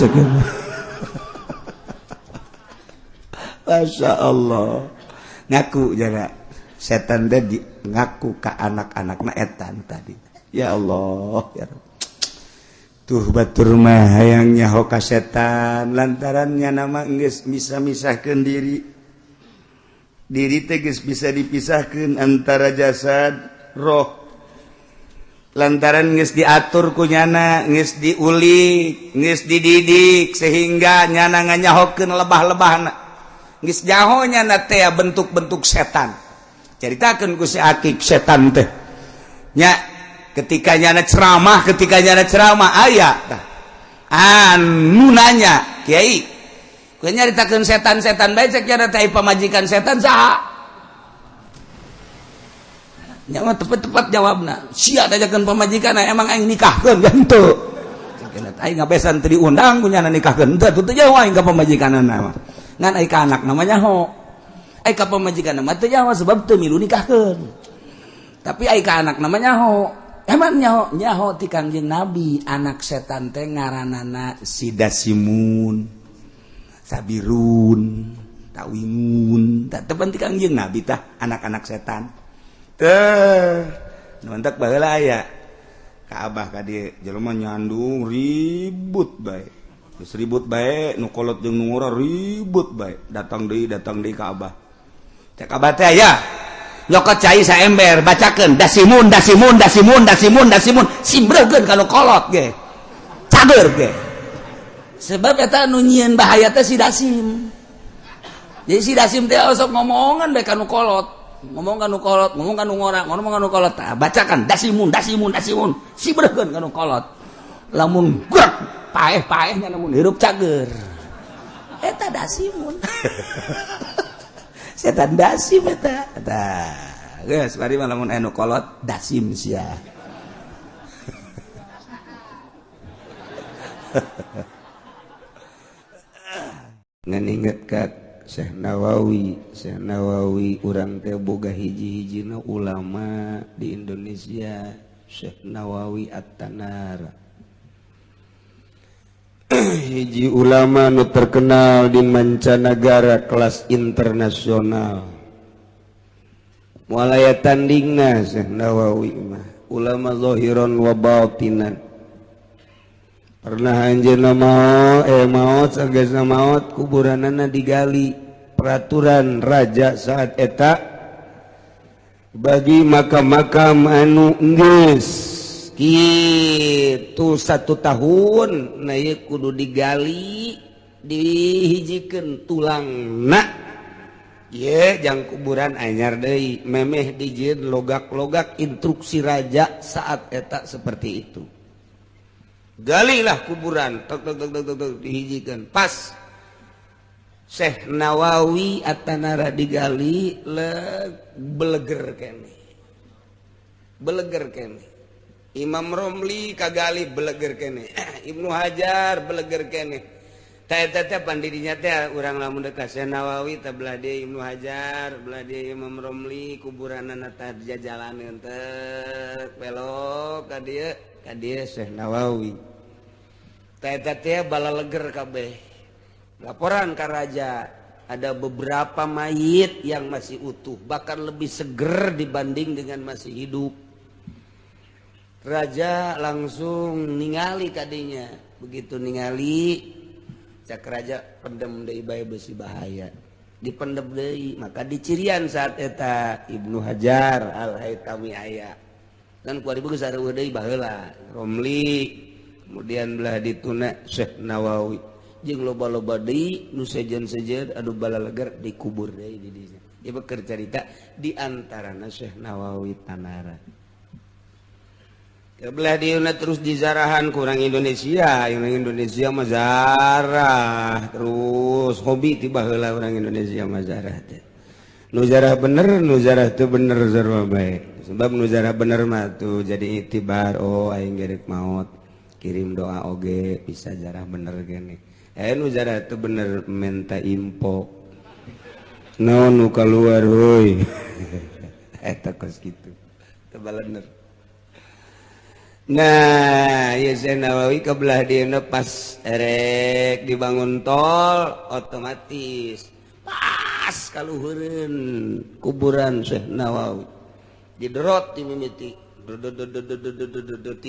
Masya Allah. Ngaku jaga setan tadi ngaku ke anak-anakna etan tadi. Ya Allah. Ya Rabbi. Tuh batur mah hayang nyaho ka setan lantarannya nama geus bisa misahkeun diri. Diri teh geus bisa dipisahkeun antara jasad roh. Lantaran geus diatur ku nyana, geus diulik, geus dididik sehingga nyana nganyahokeun lebah-lebahna. Geus nyaho nyana teh bentuk-bentuk setan. Caritakeun ku si Akik setan teh. Nya ketika nyana ceramah aya tah. Anu nanya, Kiai, ku nyaritakeun setan-setan bae cek nyana teh pamajikan setan saha? Nya mah tepat jawabna. Sia dajakeun pamajikan emang aing nikahkeun kan teu. Cenah aing ngabesan teu diundang ku nyana nikahkeun teu teu jauh aing ka pamajikanana mah. Ngan aing ka anak namanya ho. Aing ka pamajikanna mah teu jauh sebab teu milu nikahkeun. Tapi aing ka anak namanya ho. Emang nyaho ti Kangjeng Nabi anak setan teh ngaranana Sidasimun, Sabirun, Tawingun. Teu penting Kangjeng Nabi tah anak-anak setan. Nontak baheula aya ka Abah ka dieu jelema nyandung ribut bae. Geus ribut bae nu kolot jeung nu ngora ribut bae. Datang deui ka Abah. Cek Abah teh aya nyokot cai saember bacakeun dasimun simbreukeun ka nu kolot ge. Cager ge. Sebab eta nu nyieun bahaya teh si Dasim. Jadi si Dasim teh sok ngomongan bae ka nu kolot. Ngomong kanu kolot, ngomong kanu ngora, ngomong kanu kolot. Bacakan dasimun, sibreukeun kanu kolot. Lamun gerak paeh-paehnya namun hirup cager. Eta dasimun. Setan dasim eta. Geus bari mah lamun anu kolot dasim sia. Ngan inget ka Syekh Nawawi urang teh boga hiji-hijina ulama di Indonesia, Syekh Nawawi At-Tanara. Hiji ulama nu terkenal di mancanagara kelas internasional. Moal aya tandingna Syekh Nawawi mah, ulama zahiran wa batinan. Pernah anjeunna maot sagesna maot kuburanana digali peraturan raja saat eta bagi makam-makam anu geus kitu 1 tahun na ieu kudu digali dihijikeun tulangna ye jang kuburan anyar deui memeh dijieun logak-logak instruksi raja saat eta seperti itu. Galilah kuburan dihijikeun pas Syekh Nawawi At-Tanara digali beleger kene Imam Romli kagali beleger kene Ibnu Hajar beleger kene ta eta teh pandidinya teh urang lamun dekat Syekh Nawawi teh belah deui Ibnu Hajar belah deui Imam Romli kuburanna teh jajalaneun teh belok ka dieu Syekh Nawawi. Eta teh balaleger kabeh. Laporan ka raja, ada beberapa mayit yang masih utuh, bahkan lebih seger dibanding dengan masih hidup. Raja langsung ningali kadinya. Begitu ningali, cak raja pendem deui bae besi bahaya. Dipendem deui, maka dicirian saat eta Ibnu Hajar Al-Haytami aya. Dan kuari beus sareueuh deui baheula. Romli kemudian belah dituna Syekh Nawawi jeung loba-loba deui nu sejen-sejen anu balaleger dikubur deui di dieu. Ieu keur carita di antarana Syekh Nawawi Tanara. Belah dieuna terus dizarahan ku urang Indonesia mah zarah terus hobi ti baheula urang Indonesia mah zarah teh. Nu zarah bener, nu zarah teu bener zarwa bae. Sebab nu zarah bener mah tuh jadi itibar aing gerek maot. Kirim doa oge bisa jarah bener gini nu jarah itu bener minta info nu keluar hoi eta kos gitu tebal bener Nah ya Syekh Nawawi kebelah dina pas erek dibangun tol otomatis pas kaluhureun kuburan Syekh Nawawi didorot di mimiti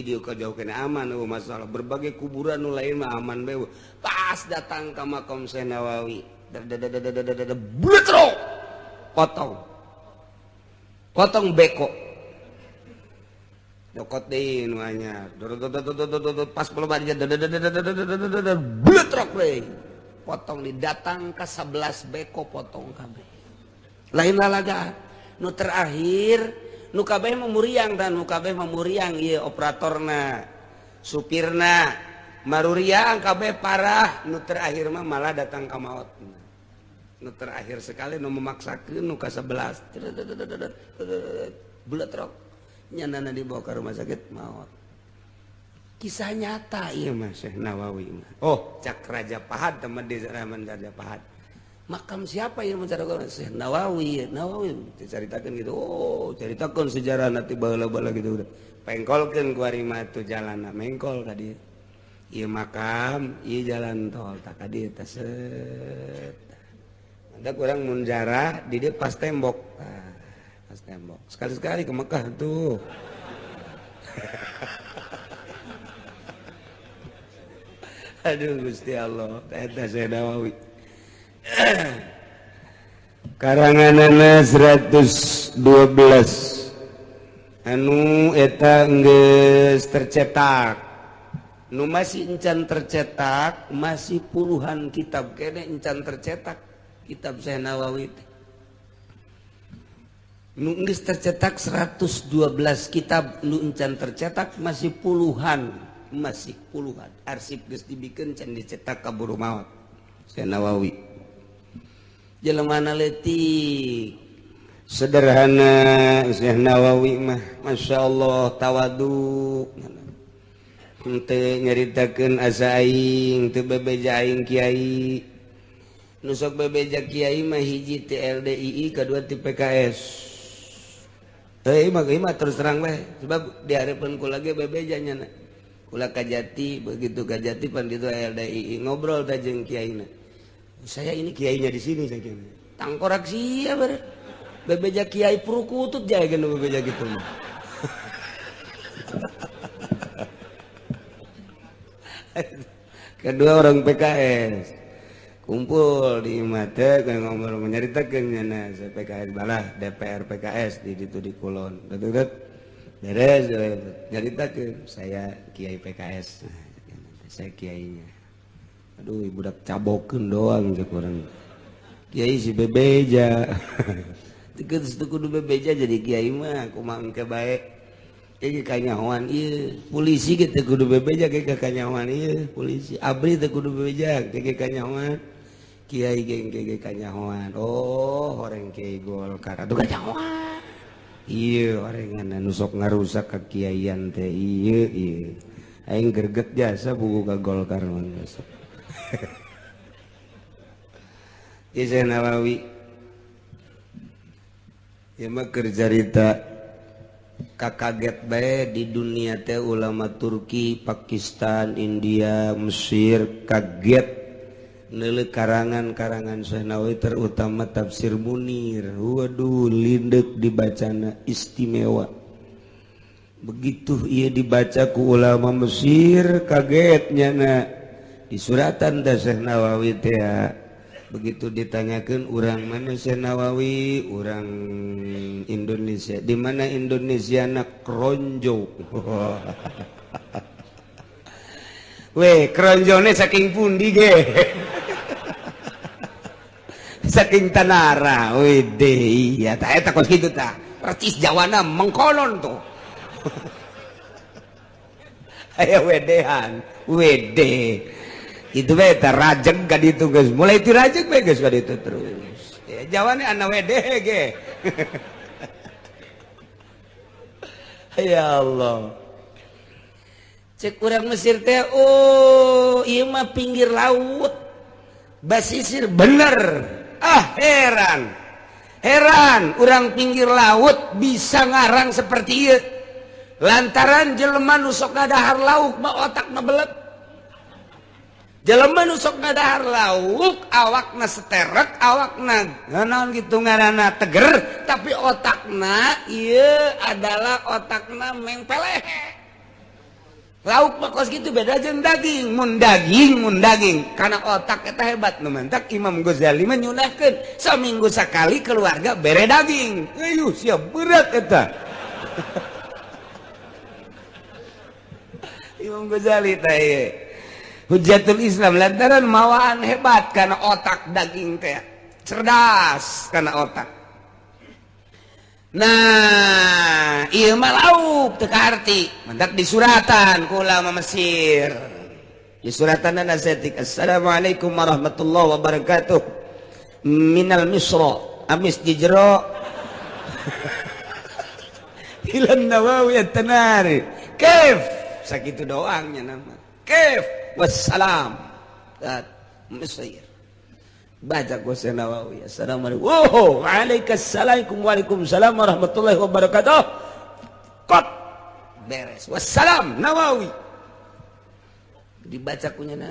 dia kajauhkeun aman masalah berbagai kuburan nu lain mah aman bae pas datang ka makam Syekh Nawawi bletro potong beko dokot deui nu anyar pas pelobat bletrok we potong didatang ka 11 beko potong kabeh lain lalaga nu terakhir nu kabeh memuriang dan nu kabeh memuriang ieu operatorna supirna maruriang kabeh parah nu terakhir mah malah datang ka maot nu terakhir sekali nu memaksakeun nu ka 11 bletrok nyanana dibawa ke rumah sakit maut kisah nyata iya mah Syekh Nawawi oh cak Raja Pahad teman di zaman Raja Pahad makam siapa yang menceritakan Syekh Nawawi diceritakan gitu oh ceritakan sejarah nanti baheula-baheula gitu udah pengkolkeun ku ari mah tu jalanna mengkol ka dieu ieu makam ieu jalan tol tak ka dieu teh set ada kurang mun jarah di dieu pas tembok pas tembok sekali-sekali ke Mekah tuh aduh Gusti Allah eta Syekh Nawawi karanganana 112 anu eta geus tercetak nu masih encan tercetak masih puluhan kitab kene encan tercetak kitab Syekh Nawawi nu geus tercetak 112 kitab nu encan tercetak masih puluhan arsip geus dibikeun can dicetak ka buru maot Syekh Nawawi jelemana leutik sederhana Syekh Nawawi mah masyaallah tawadu henteu nyaritakeun asa aing teu bebeja aing kiai nu sok bebeja kiai mah hiji ti LDII kadua ti PKS mah terus terang weh sebab dihareupeun kula ge bebeja nya kula kajati begitu kajati pan ditu LDII ngobrol teh jeung kiaina saya ini kiainya di sini saya kira tangkorak sia bare bebeja kiai Purukutut jae geus bebeja gitu mah kedua orang PKS kumpul di mata ngomong menyaritakeun nya PKS balah DPR PKS di ditu di Kulon dedet beres nyaritakeun saya kiai PKS saya kiainya aduh budak cabokeun doang cek urang kiai si bebeja teu kudu bebeja jadi kiai mah kumaha engke bae ieu kanyahoan ieu polisi ge teu kudu bebeja ge kanyahoan ieu polisi abri teu kudu bebeja ge kanyahoan kiai ge kanyahoan oh horeng kiai Golkar aduh kanyahoan ieu orengan anu sok ngarusak kakiaian teh ieu aing greget jasa buku ka Golkar mah Syekh Nawawi ya mah keur carita kakaget bae di dunia teh ulama Turki, Pakistan, India, Mesir kaget neuleuh karangan-karangan Syekh Nawawi terutama tafsir Munir waduh lindek dibacana istimewa begitu ieu dibaca ku ulama Mesir kagetnya na di suratan teh Syekh Nawawi teh begitu ditanyakan urang mana Syekh Nawawi urang Indonesia di mana Indonesia nak kronjo weh kronjone saking pundi ge saking Tanara weh deh iya tah eta kos kitu tah percis Jawana mengkolon tuh aya wedehan wede itu beta rajeg ka ditu geus mulai ti rajeg bae geus ka ditu terus ya jawane ana wedeh ge ya Allah cek urang Mesir teh oh ieu mah pinggir laut basisir bener heran urang pinggir laut bisa ngarang seperti ieu lantaran jelema nu sok ngadahar lauk mah otakna belet. Jelema nu sok ngadahar lauk awakna seterek, awakna naon kitu ngaranna teger, tapi otakna ieu adalah otakna mengpeleh. Lauk mah kos kitu beda jeung daging. Mun daging karena otak eta hebat nu mantak Imam Ghazali mah nyunahkeun saminggu sakali keluarga bere daging. Ayo siap berat eta. Imam Ghazali teh Hujatul Islam lantaran mawaan hebat karena otak daging teh cerdas karena otak. Nah, ieu mah lauk teu kaarti mendak di suratan ku ulama Mesir. Di suratan nasetik assalamualaikum warahmatullahi wabarakatuh minal misra amis jijro ilan Nawawi at-Tanari kaif sakitu doangnya nama kaif wassalam Mesir baca kuasa Nawawi assalamualaikum waalaikumsalam warahmatullahi wabarakatuh kot beres wassalam Nawawi dibaca kunyana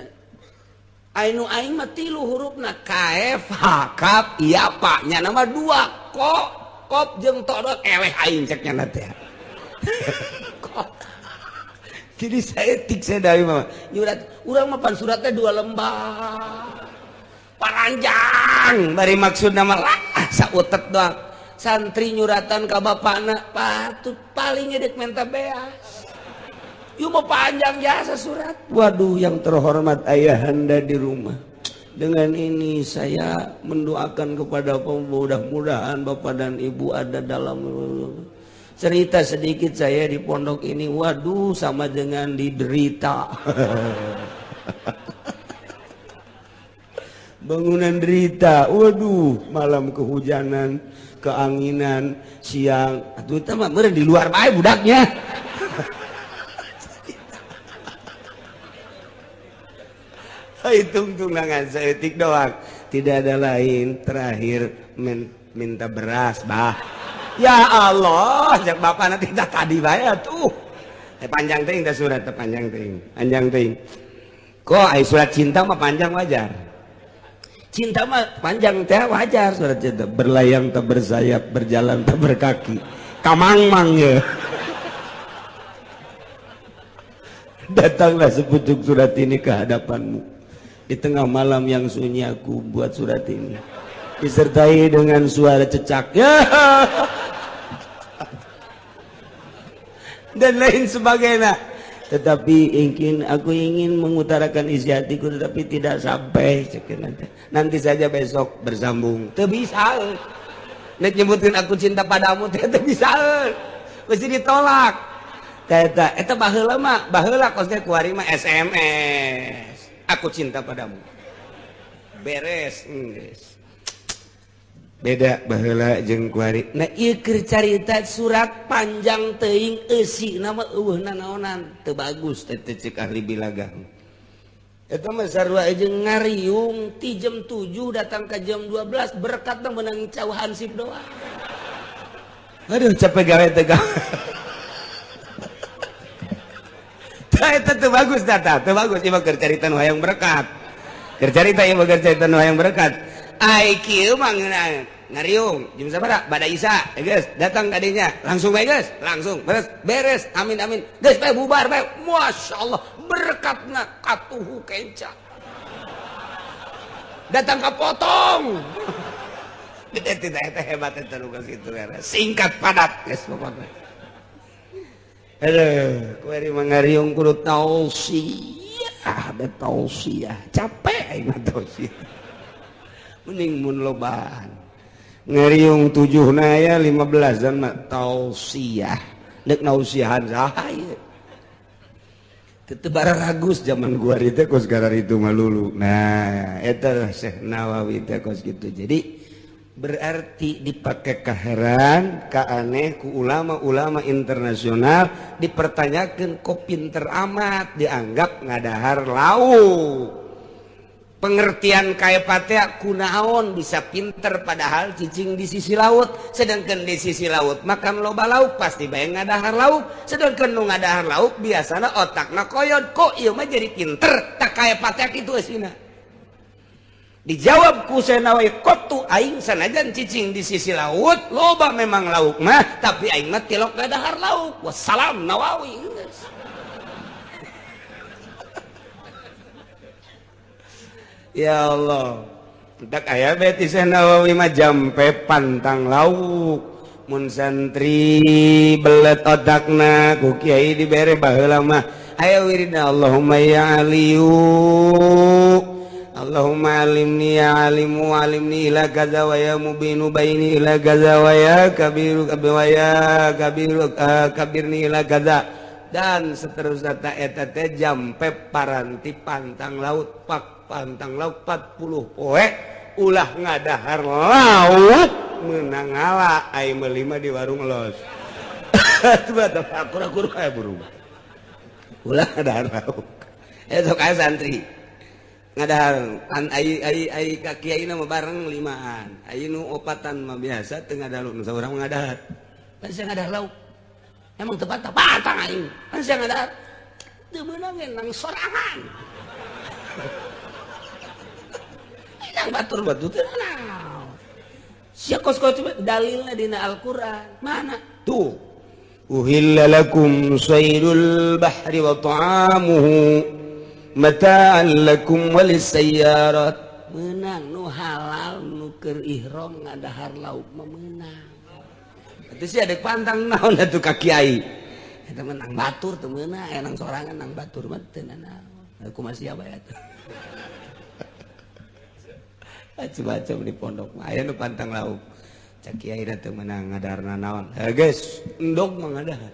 ainu aing mah tilu hurufna kaif hakap iya pak nya nama dua kop jeung todot eleh aing cek nya teh jadi saya tik saya dari mama nyurat urang mah pan suratnya 2 lembar paranjang bari maksud nama lah sautet doang santri nyuratan ka bapana patut paling edek menta beas yuk mau panjang jasa surat. Waduh yang terhormat ayahanda di rumah. Dengan ini saya mendoakan kepada mudah-mudahan bapak dan ibu ada dalam cerita sedikit saya di pondok ini. Waduh sama dengan diderita. Bangunan derita. Waduh malam kehujanan, keanginan, siang. Aduh itu mah di luar bae budaknya. Hitung tunangan saya tik doang tidak ada lain terakhir minta beras bah ya Allah jak bapak nanti tidak tadi bayar tuh panjang ting dah surat panjang ting kok surat cinta mah panjang wajar cinta mah panjang teh wajar surat cinta berlayang tak bersayap berjalan tak berkaki kamang-mang ya datanglah sepucuk surat ini ke hadapanmu. Di tengah malam yang sunyi aku buat surat ini disertai dengan suara cecak ya dan lain sebagainya. Tetapi aku ingin mengutarakan isi hatiku tetapi tidak sampai. Nanti saja besok bersambung. Teu bisa. Nek nyebutkeun aku cinta padamu teu bisa. Mesti ditolak. Eta baheula mah baheula kosnya kuari mah SMS. Aku cinta padamu. Beres geus. Beda baheula jeung kuari. Nah ieu keur carita surat panjang teuing eusina mah eueuhna naonan teu bagus teh cek ahli bilaga. Eta mah sarua jeung ngariung ti jam 7 datang ke jam 12 berkat teh menang cau hansip doang. Aduh capek gawe teh gawe. Eta teu bagus data, teu bagus ieu keur carita nu hayang berkat. Keur carita ieu keur carita nu hayang berkat. Ai kieu mah ngariung jam sabaraha? Bada Isya, geus datang ka dinya. Langsung bae geus, langsung beres. Amin amin. Geus bae bubar bae. Masyaallah berkatna katuhu kenca. Datang ka potong. Gede tidak hebat eta nu kitu singkat padat geus pokokna. Aduh, kuari mangariung kudu tausiah, capek aing tausiah. Mending mun lobaan. Ngariung 7 na aya 15 dan mah tausiah. Deuk nausiahan saha ieu? Teu bararagus zaman gua teh kos garar itu malulu. Nah, eta Syekh Nawawi teh kos kitu. Jadi berarti dipakai keheran keaneh ku ulama-ulama internasional dipertanyakan kok pinter amat dianggap ngadahar lauk pengertian kaepatea kunaon bisa pinter padahal cicing di sisi laut, sedangkan di sisi laut makan loba lauk pasti bae ngadahar lauk, sedangkan nu ngadahar lauk biasana otakna koyod. Kok ieu mah jadi pinter tak kaepatea kitu eusina. Dijawab ku senawi kotu aing sanajan cicing di sisi laut loba memang lauk mah tapi aing mah tilok ngadahar lauk. Wassalam Nawawi. Ya Allah, tak aya beti Syekh Nawawi mah jampe pantang lauk. Mun santri belet otakna ku kiai dibere baheula mah aya wiridna Allahumma ya aliyu Allahumma alimni ya alimu alimni ila kaza wa ya mubinu baini ila kaza wa ya kabiru wa ya kabiru kabirni ila kaza dan seterusnya ta eta teh jampe paranti pantang laut pantang laut 40 poe ulah ngadahar laut menang ngala ai melima di warung los. Coba akur-akur aya berubah. Ulah ngadahar laut. Esok aya santri ngadahar ai ka kiai na bareng limaan. Ai nu opatan mah biasa teu ngadahar nu saurang ngadahar. Kan saya ngadahar lauk. Emang tepat patang aing. Kan saya ngadahar. Teu meunang nang sorangan. Nang batur-batur teh naon. Sia kos-kos dalilna dina Al-Qur'an. Mana? Tuh. Uhilla lakum saydul bahri wa ta'amuhu mata'an lakum walis-sayyarat. Meunang nu halal nu keur ihram ngadahar lauk mah meunang. Atuh sia deuk pantang naon atuh ka kiai. Eta mah nang batur teu meunang, nang sorangan nang batur mah teu naon. Aku masih apa ya tuh. Macam-macam di pondok mah aya nu pantang lauk. Cak kiai teh meunang ngadarna naon? Geus, endog mah ngadahar.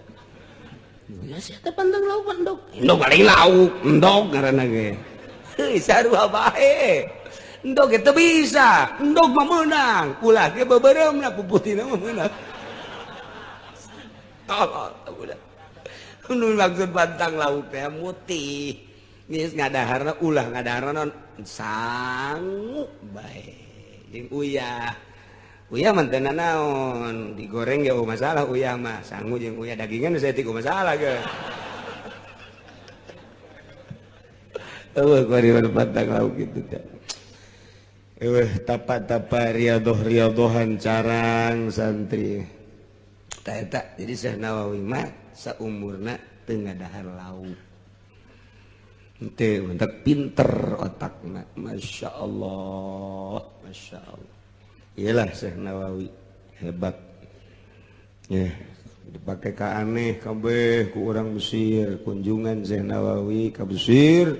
Ya sia teh pantang lauk endog. Endog balik lauk, endog ngaranna ge. Heuh sarua bae. Endog ge teu bisa. Endog mah meunang. Ulah ge bebereumna puputina mah meunang. Oh, udah. Nu maksud pantang lauk teh mutih. Geus ngadaharna ulah ngadaharna sangu bae. Jeung uyah. Uyah mah teu naon, digoreng ge masalah uyah mah. Sangu jeung uyah dagingan saya teu masalah ge. Eueuh kuari pantang lauk kitu teh. Eueuh tapa-tapa riadoh-riadohan carang santri. Tah eta jadi Syekh Nawawi mah saumurna teu ngadahar lauk. Teu mentek pinter otakna. Masya Allah. Masya Allah. Iyalah Syekh Nawawi hebat. Ya, dipakai ka aneh kabeh ku urang Mesir kunjungan Syekh Nawawi ka Mesir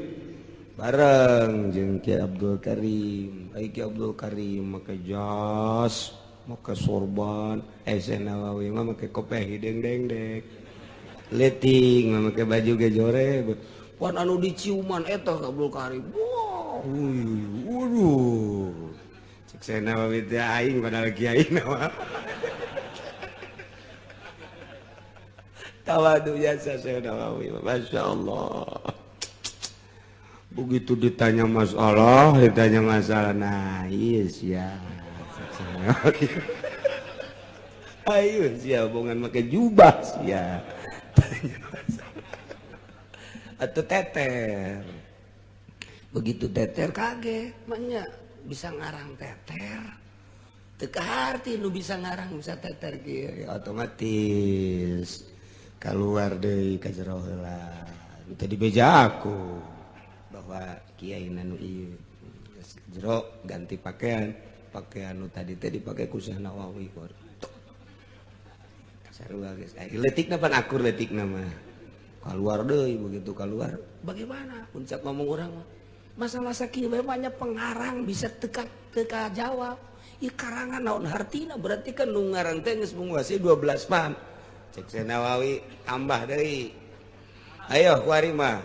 bareng jeung Ki Abdul Karim. Ai Ki Abdul Karim make jas, make sorban, Syekh Nawawi mah make kopeh hideng dengdek. Leting mah make baju gejore. Pan anu diciuman eta Ki Abdul Karim. Wow, waduh. Syekh Nawawi teh aing padahal kiai na. Tawadu jasa Syekh Nawawi, Masya Allah. Begitu ditanya masalah, nah iya siap. Ayo siap, bongan make jubah siap. Atau teter. Begitu teter kaget, maknya bisa ngarang teter. Teka arti nu bisa ngarang bisa teter kieu otomatis keluar deui ka jero heula. Teu dibeja aku bahwa kiai nu ieu jero ganti pakaian nu tadi teh dipake ku Syekh Nawawi. Sarua geus. Leutikna pan akur leutikna mah. Keluar deui begitu keluar. Bagaimana? Puncak ngomong urang mah. Masa-masa kieu banyak pengarang bisa teka jawab. Ieu karangan naon hartina berarti kan nu ngarang teh geus menguasai 12 paham. Cek Syekh Nawawi tambah deui. Ayo kuari mah.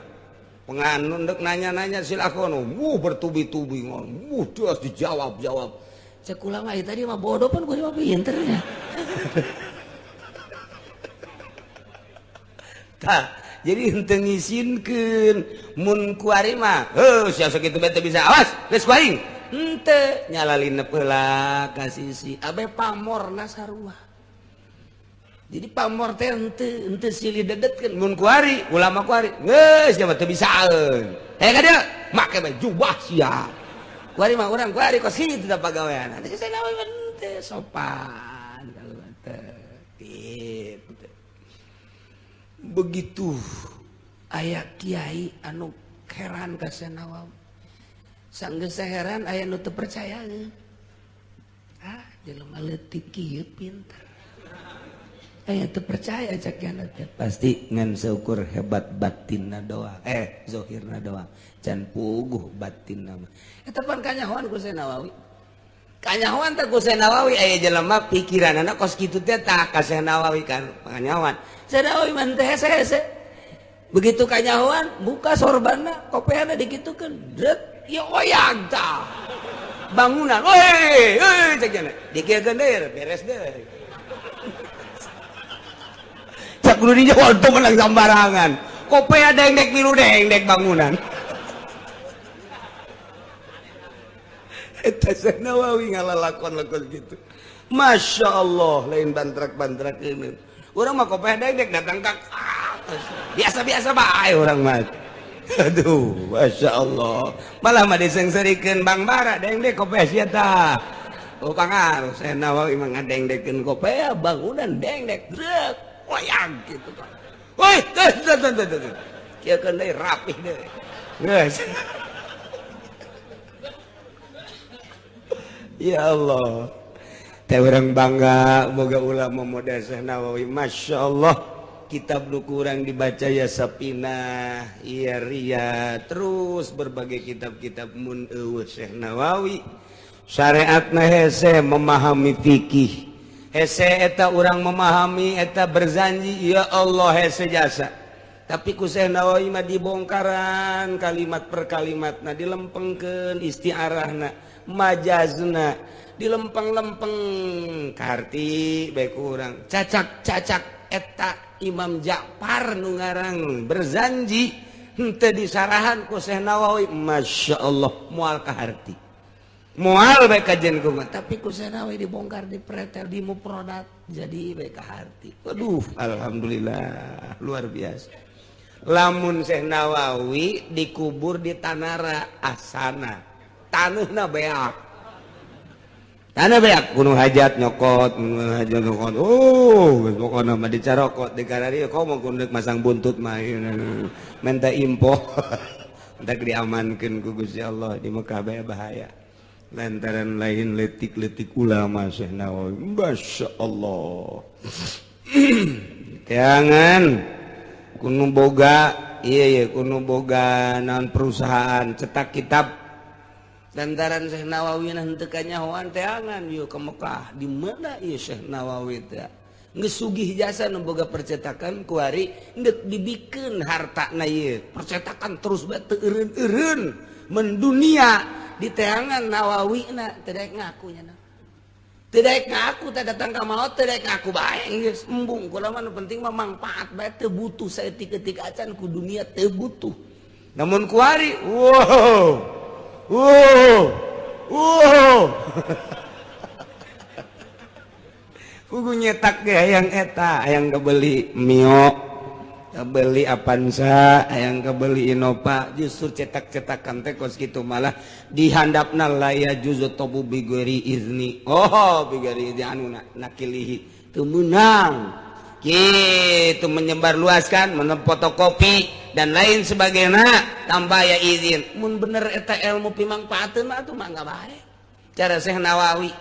Penganun dek nanya-nanya silakan. Bertubi-tubi ngomong. Terus dijawab. Cek ulah mah tadi mah bodoh pun kuari mah pinternya. Tah, jadi henteu ngisinkeun mun kuari mah sia sakitu bete bisa awas geus kuaing henteu nyalalina heula ka sisi abe pamorna sarua jadi pamor teh henteu silih dedetkeun mun kuari ulama kuari geus nya teu bisaeun ka dieu make baju jubah sia kuari mah urang kuari kos kitu da pagawean teh sanawa henteu sopan kalau teh gitu. Begitu aya kiai anu heran ka Nawawi sanggeus heran aya nu teu percaya jelema leutik kieu pintar aya teu percaya cak teh pasti ngan seukur hebat batinna doang zahirna doang can puguh batinna mah eta pan kanyahoan ku Nawawi kanyahoan teh ku Nawawi aya jelema pikiranna kos kitu teh tah ka Nawawi kan kanyahoan Nawawi mah teh hese-hese begitu kanyahoan buka sorbanna kopeana dikitukeun dret ya oyag tah bangunan weh cek jana dikiekeun deui beres deui cak kudu dijawab teu menang sambarangan kopea dengdek milu dengdek bangunan eta Nawawi ngalalakon-lakon gitu Masya Allah lain bantrak-bantrak ini orang mah kopeh dek datang ke atas biasa-biasa bae orang mah aduh Masya Allah malah mah disengserikeun Bang Bara dek kopeh sia tah oh pangaruh saya Nawawi mah ngadengdekeun kopeh bangunan dek drek wayang gitu kan woi tuh kieu keun deui rapih deui geus ya Allah teh urang bangga boga ulama model Syekh Nawawi Masya Allah kitab nu kurang dibaca ya Sapinah iya Ria terus berbagai kitab-kitab mun eueuh Syekh Nawawi syariatna hese memahami fikih hese eta urang memahami eta berjanji ya Allah hese jasa tapi ku Syekh Nawawi mah dibongkaran kalimat per kalimatna dilempengkeun istiarahna majazna dilempeng-lempeng karti baik kurang cacak-cacak eta Imam Ja'far nu ngarang berjanji henteu disarahan ku Syekh Nawawi Masya Allah moal ka harti moal bae kajen kumaha tapi ku Syekh Nawawi dibongkar dipretel di mufradat jadi bae ka harti aduh alhamdulillah luar biasa lamun Syekh Nawawi dikubur di Tanara Asana taneuhna beak tanah beak gunung hajat nyokot pokokna mah dicarokot di karari kau mau kundeuk masang buntut mah minta impo entak diamankeun ku Gusti Allah di Mekah bae bahaya lantaran lain letik-letik ulama Syekh Nawawi Masya Allah jangan kudu boga iya kudu boga naon perusahaan cetak kitab lantaran Syekh Nawawi henteu kanyahoan teangan yeuh ka Mekah di mana ieu Syekh Nawawi teh geus sugih jasa nu boga percetakan kuari geus dibikeun hartana ieu percetakan terus bae teu eureun-eureun mendunia di teangan Nawawina teu daek ngaku nya teu daek ngaku teh datang ka maot teu daek ngaku bae geus embung kunaon nu penting mah manfaat bae teu butuh saeutik-eutik acan ku dunia teu butuh namun kuari wow kudu nyetak ge hayang eta hayang kebeli Mio kebeli Avanza hayang kebeli Innova justru cetak-cetakan teh kos kitu malah dihandapna laya juzu tobu bigori izni bigori izni anu nakilihi teu meunang kitu menyebar luaskan fotokopi dan lain sebagainya tambah ya izin mun bener eta ilmu pimangpaateun mah atuh mangga bae cara Syekh Nawawi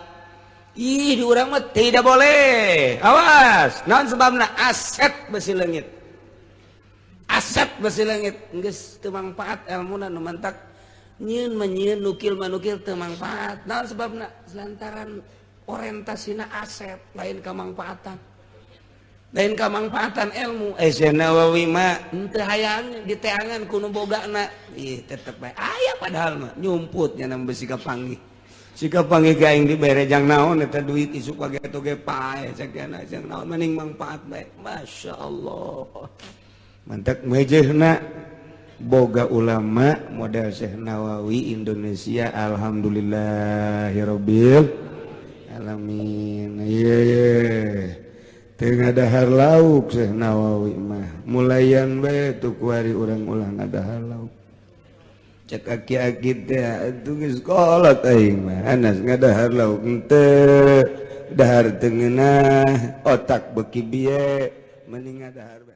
di urang mah tidak boleh awas naon sebabna aset besi leungit geus teu mangpaat ilmuna nu mantak nyieun mah nyieun nukil mah nukil teu mangpaat naon sebabna lantaran orientasina aset lain kamangpaatan lain kamangpaatan ilmu Syekh Nawawi mah henteu hayang diteangan ku nu bogana tetep bae aya padahal mah nyumputnya nang besi kapanggih sika panggih gaing dibere jang naon eta duit isuk page toge pae cek naon mending mangpaat bae Masya Allah mantap mejehna boga ulama model Syekh Nawawi Indonesia alhamdulillahirabbil alamin. Teu ngadahar lauk Syekh Nawawi mah mulayan bae tu kuari urang ulah ngadahar lauk. Cek aki-aki teh atuh geus kolot aing mah anas ngadahar lauk teu dahar teu ngeunah otak beuki bieu mending ngadahar